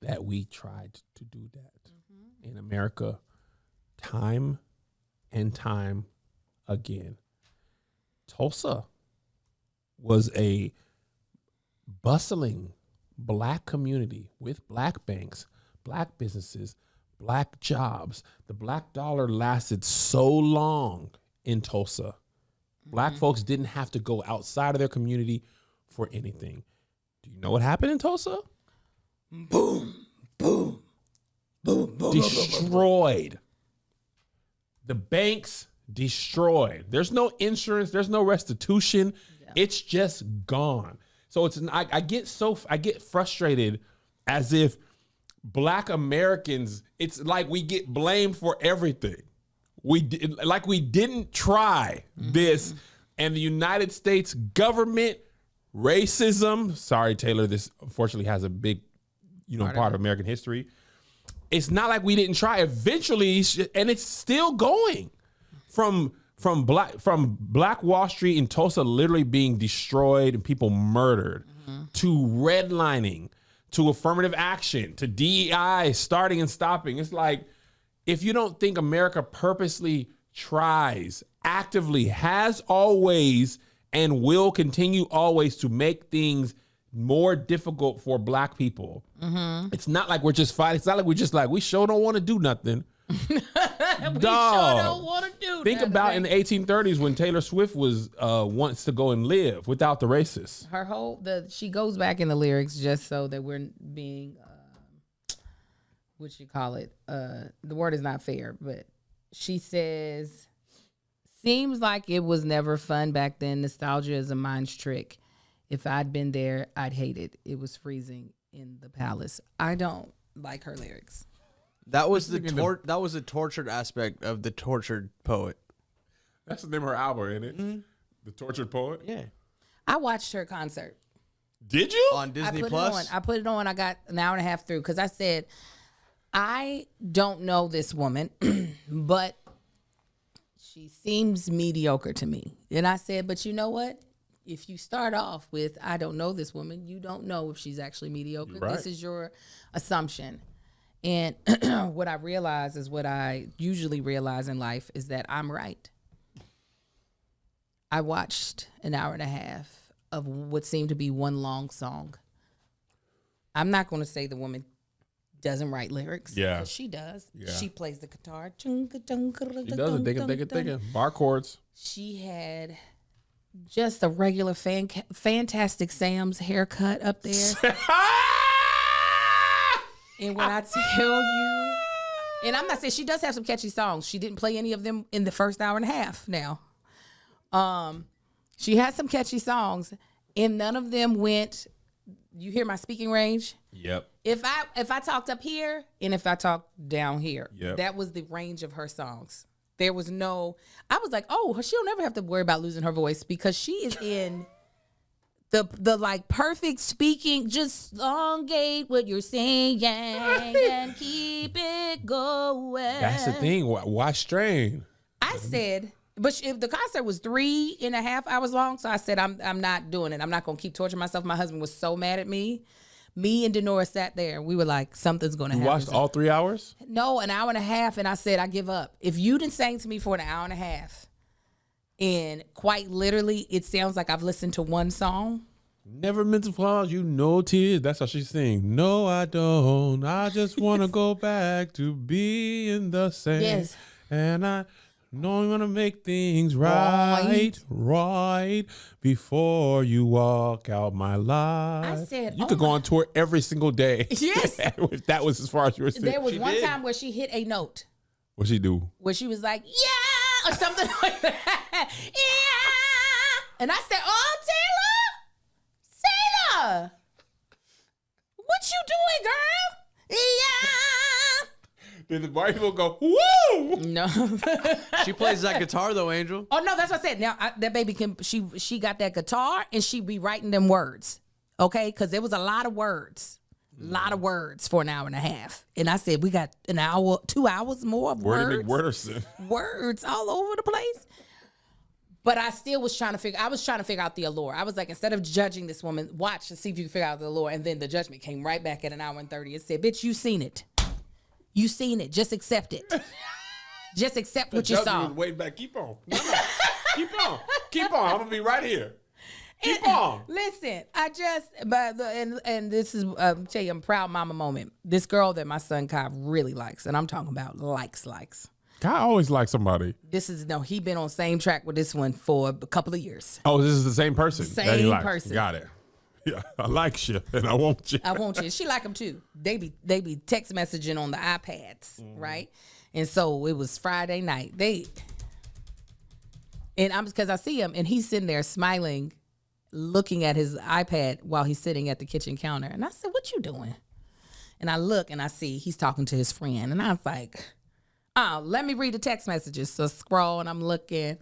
that we tried to do that in America time and time again. Tulsa was a bustling Black community with Black banks, Black businesses, Black jobs. The Black dollar lasted so long in Tulsa. Black folks didn't have to go outside of their community for anything. Do you know what happened in Tulsa? Boom, boom, boom, boom. Destroyed. The banks destroyed. There's no insurance. There's no restitution. Yeah. It's just gone. So I get frustrated as if Black Americans, it's like we get blamed for everything. We didn't try this, and the United States government, racism. Sorry, Taylor, this unfortunately has a big, part of American history. It's not like we didn't try. Eventually, and it's still going from Black Wall Street in Tulsa literally being destroyed and people murdered, to redlining, to affirmative action, to DEI starting and stopping. It's like, if you don't think America purposely tries, actively, has always, and will continue always to make things more difficult for Black people, it's not like we're just fighting. It's not like we're just like, we sure don't want to do nothing. We sure don't want to do Think nothing. about in the 1830s when Taylor Swift was wants to go and live without the racists. Her she goes back in the lyrics just so that we're being, what you call it? The word is not fair, but she says, seems like it was never fun back then. Nostalgia is a mind's trick. If I'd been there, I'd hate it. It was freezing in the palace. I don't like her lyrics. That was that was the tortured aspect of the tortured poet. That's the name of her album, isn't it? Mm-hmm. The Tortured Poet? Yeah. I watched her concert. Did you? On Disney Plus? I put it on. I got an hour and a half through because I said, I don't know this woman, but she seems mediocre to me. And I said, but you know what? If you start off with, I don't know this woman, you don't know if she's actually mediocre. Right. This is your assumption. And what I realize is what I usually realize in life is that I'm right. I watched an hour and a half of what seemed to be one long song. I'm not going to say the woman doesn't write lyrics. Yeah. She does. Yeah. She plays the guitar. She does it. Bar chords. She had just a regular Fantastic Sam's haircut up there. And when I tell you, and I'm not saying she does have some catchy songs. She didn't play any of them in the first hour and a half now. She had some catchy songs, and none of them went, you hear my speaking range? Yep. If I talked up here and if I talked down here, yep, that was the range of her songs. There was no, I was like, oh, she'll never have to worry about losing her voice because she is in the like perfect speaking, just elongate what you're saying and keep it going. That's the thing. Why strain? I said, but if the concert was 3.5 hours long, so I said, I'm not doing it. I'm not going to keep torturing myself. My husband was so mad at me. Me and Denora sat there and we were like, something's going to happen. You watched all 3 hours? No, an hour and a half. And I said, I give up. If you didn't sing to me for an hour and a half, and quite literally, it sounds like I've listened to one song. Never meant to fall, you know tears. That's how she sings. No, I don't. I just want to go back to being the same. Yes. And I know I'm going to make things right before you walk out my life. I said, you could go on tour every single day. Yes. If that was as far as you were singing. There was one time where she hit a note. What'd she do? Where she was like, yeah, or something like that. Yeah. And I said, oh, Taylor, What you doing, girl? Yeah. Did the white people go, woo? No. She plays that guitar though, Angel. Oh no, that's what I said. Now that baby can. She got that guitar and she be writing them words. Okay, because there was a lot of words. For an hour and a half. And I said, we got an hour, 2 hours more of words. Words all over the place. But I still was trying to figure out the allure. I was like, instead of judging this woman, watch and see if you can figure out the allure. And then the judgment came right back at an hour and 30. It said, bitch, you seen it. You seen it. Just accept it. Just accept what you saw. Was waiting back. Keep on. Keep on. Keep on. I'm going to be right here. Keep on. Listen, and this is, tell you, I'm proud mama moment. This girl that my son Kai really likes, and I'm talking about likes. Kai always likes somebody. He been on same track with this one for a couple of years. Oh, this is the same person. Same person. Got it. Yeah, I like you and I want you. I want you. She like him too. They be text messaging on the iPads, right? And so it was Friday night. Because I see him and he's sitting there smiling, looking at his iPad while he's sitting at the kitchen counter. And I said, what you doing? And I look and I see he's talking to his friend. And I was like, oh, let me read the text messages. So scroll and I'm looking.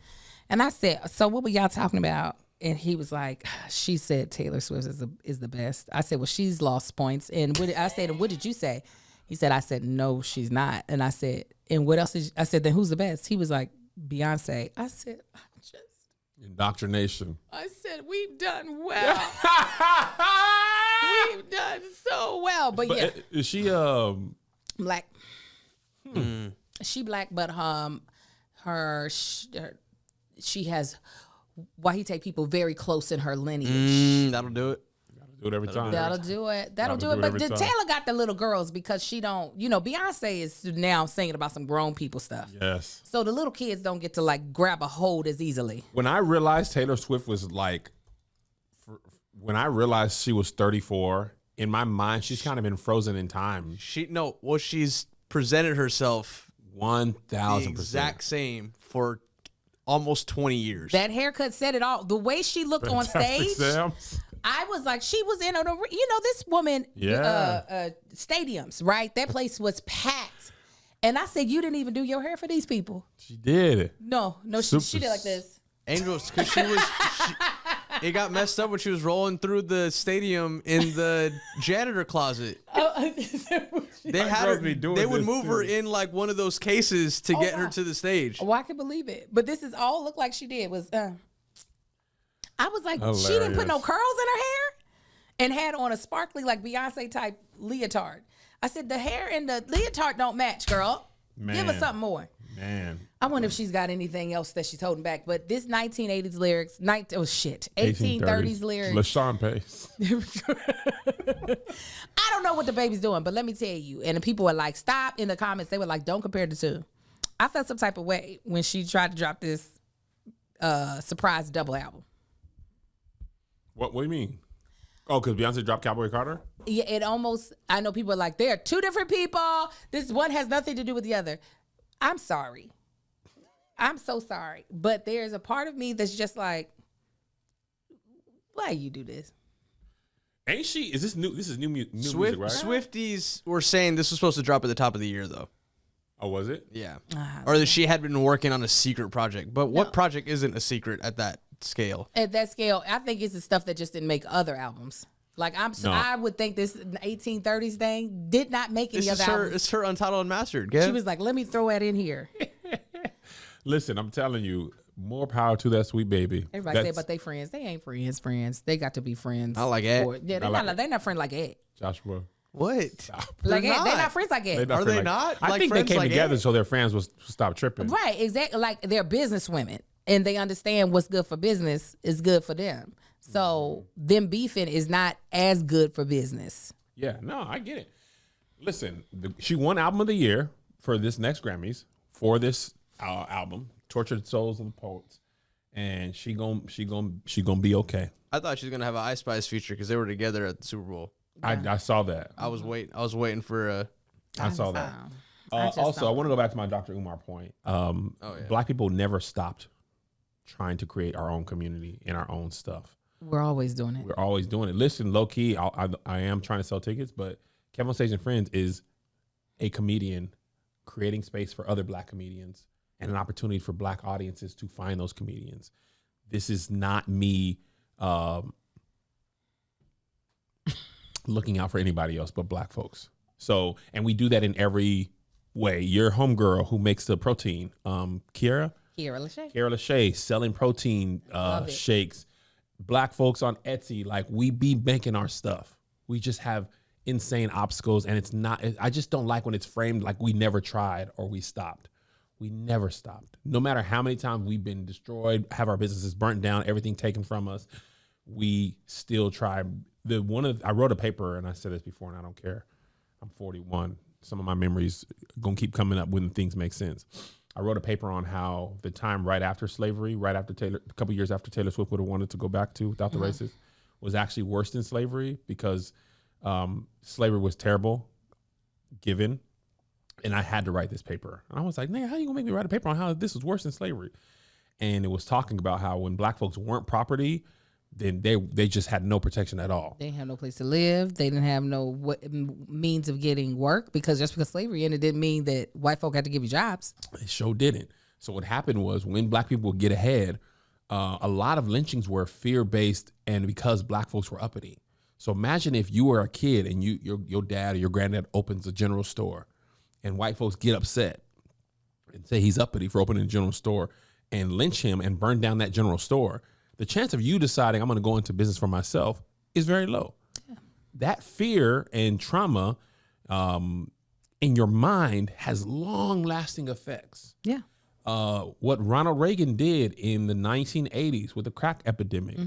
And I said, so what were y'all talking about? And he was like, she said Taylor Swift is the best. I said, well, she's lost points. And I said, and what did you say? He said, I said, no, she's not. And I said, and what else I said, then who's the best? He was like, Beyonce. I said, indoctrination. I said, we've done well. We've done so well. But yeah. Is she black? She black, but she has why he take people very close in her lineage. That'll do it. Do it every time. That'll do it. But Taylor got the little girls because she don't, Beyonce is now singing about some grown people stuff. Yes. So the little kids don't get to like grab a hold as easily. When I realized Taylor Swift was like, when I realized she was 34, in my mind, she's kind of been frozen in time. She's presented herself 1,000% exact same for almost 20 years. That haircut said it all. The way she looked on stage. I was like, she was in this woman, stadiums, right? That place was packed. And I said, you didn't even do your hair for these people. She did. No, she did like this. Angels, because it got messed up when she was rolling through the stadium in the janitor closet. They would move her in like one of those cases to get her to the stage. Oh, I can believe it. But this is all looked like she did was, I was like, hilarious. She didn't put no curls in her hair and had on a sparkly like Beyonce type leotard. I said, the hair and the leotard don't match, girl. Man. Give us something more. Man. I wonder if she's got anything else that she's holding back. But this 1980s lyrics, 1830s lyrics. LaShawn Pace. I don't know what the baby's doing, but let me tell you. And the people were like, stop in the comments. They were like, don't compare the two. I felt some type of way when she tried to drop this surprise double album. What do you mean? Oh, because Beyonce dropped Cowboy Carter? Yeah, it almost, I know people are like, they're two different people. This one has nothing to do with the other. I'm sorry. I'm so sorry. But there's a part of me that's just like, why you do this? Ain't she? Is this new? This is new music, right? Swifties were saying this was supposed to drop at the top of the year, though. Oh, was it? Yeah. Or that she had been working on a secret project. But what project isn't a secret at that scale? At that scale, I think it's the stuff that just didn't make other albums. Like I would think this 1830s thing did not make any other albums. It's her Untitled Unmastered. Gav. She was like, let me throw that in here. Listen, I'm telling you, more power to that sweet baby. Everybody say about they friends. They ain't friends. They got to be friends. I like Ed. Yeah, they're not friends like Ed. Joshua. What? Like Ed, they're not friends like Ed. Are they not? I think they came together so their fans will stop tripping. Right, exactly. Like they're business women. And they understand what's good for business is good for them. So them beefing is not as good for business. Yeah, no, I get it. Listen, she won Album of the Year for this next Grammys for this album, "Tortured Souls of the Poets," and she gonna be okay. I thought she was gonna have an Ice Spice feature because they were together at the Super Bowl. I saw that. I was waiting for. I saw that. Also, I want to go back to my Dr. Umar point. Black people never stopped trying to create our own community and our own stuff. We're always doing it. We're always doing it. Listen, low key, I am trying to sell tickets, but Kevin on Stage and Friends is a comedian creating space for other Black comedians and an opportunity for Black audiences to find those comedians. This is not me looking out for anybody else but Black folks. So, and we do that in every way. Your homegirl who makes the protein, Kiara Lachey, selling protein shakes. Black folks on Etsy, like we be making our stuff. We just have insane obstacles, and it's not. I just don't like when it's framed like we never tried or we stopped. We never stopped. No matter how many times we've been destroyed, have our businesses burnt down, everything taken from us, we still try. I wrote a paper, and I said this before, and I don't care. I'm 41. Some of my memories gonna keep coming up when things make sense. I wrote a paper on how the time right after slavery, a couple years after Taylor Swift would have wanted to go back to without the races, was actually worse than slavery because slavery was terrible, given, and I had to write this paper. And I was like, "Nigga, how you gonna make me write a paper on how this was worse than slavery?" And it was talking about how when Black folks weren't property, then they just had no protection at all. They didn't have no place to live. They didn't have no means of getting work, because just because slavery ended didn't mean that white folk had to give you jobs. They sure didn't. So what happened was when Black people would get ahead, a lot of lynchings were fear-based and because Black folks were uppity. So imagine if you were a kid and your dad or your granddad opens a general store and white folks get upset and say he's uppity for opening a general store and lynch him and burn down that general store. The chance of you deciding I'm going to go into business for myself is very low. Yeah. That fear and trauma in your mind has long-lasting effects. Yeah. What Ronald Reagan did in the 1980s with the crack epidemic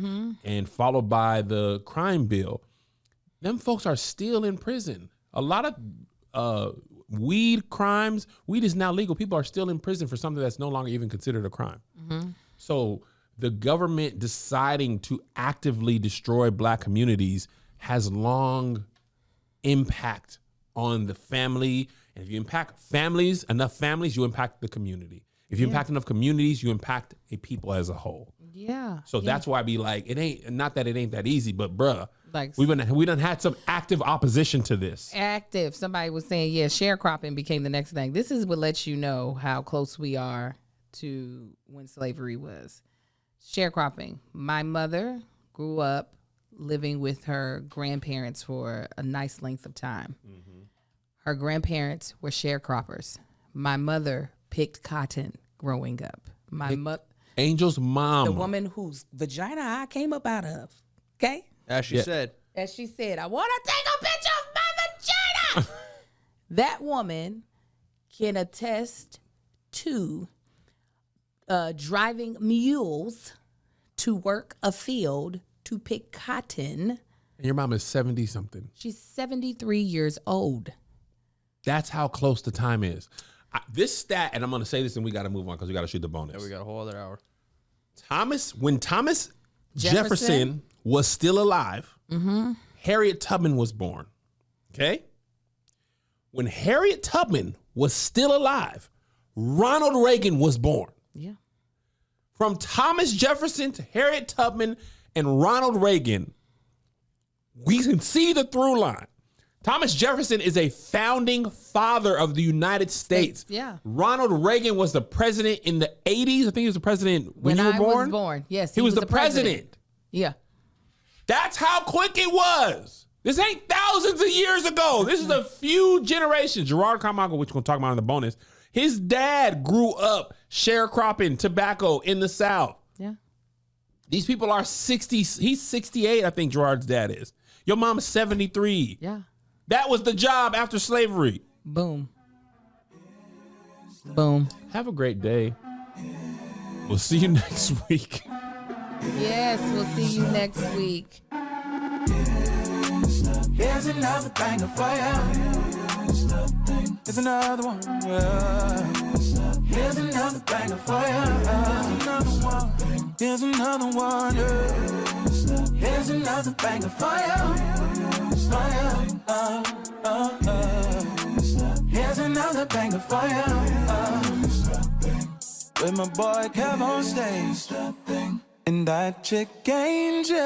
and followed by the crime bill, them folks are still in prison. A lot of weed crimes, weed is now legal. People are still in prison for something that's no longer even considered a crime. So the government deciding to actively destroy Black communities has long impact on the family. And if you impact families, enough families, you impact the community. If you impact enough communities, you impact a people as a whole. Yeah. So that's why I be like, it ain't that easy, but bruh, like we done had some active opposition to this. Active. Somebody was saying, sharecropping became the next thing. This is what lets you know how close we are to when slavery was. Sharecropping. My mother grew up living with her grandparents for a nice length of time. Her grandparents were sharecroppers. My mother picked cotton growing up. Angel's mom. The woman whose vagina I came up out of. Okay? As she said, I want to take a picture of my vagina. That woman can attest to driving mules to work a field to pick cotton. And your mom is 70-something. She's 73 years old. That's how close the time is. This stat, and I'm going to say this and we got to move on because we got to shoot the bonus. Yeah, we got a whole other hour. When Thomas Jefferson was still alive, Harriet Tubman was born. Okay? When Harriet Tubman was still alive, Ronald Reagan was born. Yeah. From Thomas Jefferson to Harriet Tubman and Ronald Reagan, we can see the through line. Thomas Jefferson is a founding father of the United States. Yeah. Ronald Reagan was the president in the 80s. I think he was the president when you were born. When I was born, yes. He was the president. Yeah. That's how quick it was. This ain't thousands of years ago. This is a few generations. Gerard Carmichael, which we're going to talk about in the bonus, his dad grew up sharecropping tobacco in the South. Yeah. These people are 60. He's 68, I think Gerard's dad is. Your mom is 73. Yeah. That was the job after slavery. Boom. Boom. Have a great day. We'll see you next week. Yes, we'll see you next week. Here's another banger for you. Here's another one. Here's another banger for you. Here's another one. Here's another banger for you. Here's another banger for you. With my boy Quavo on stage. And that chick angel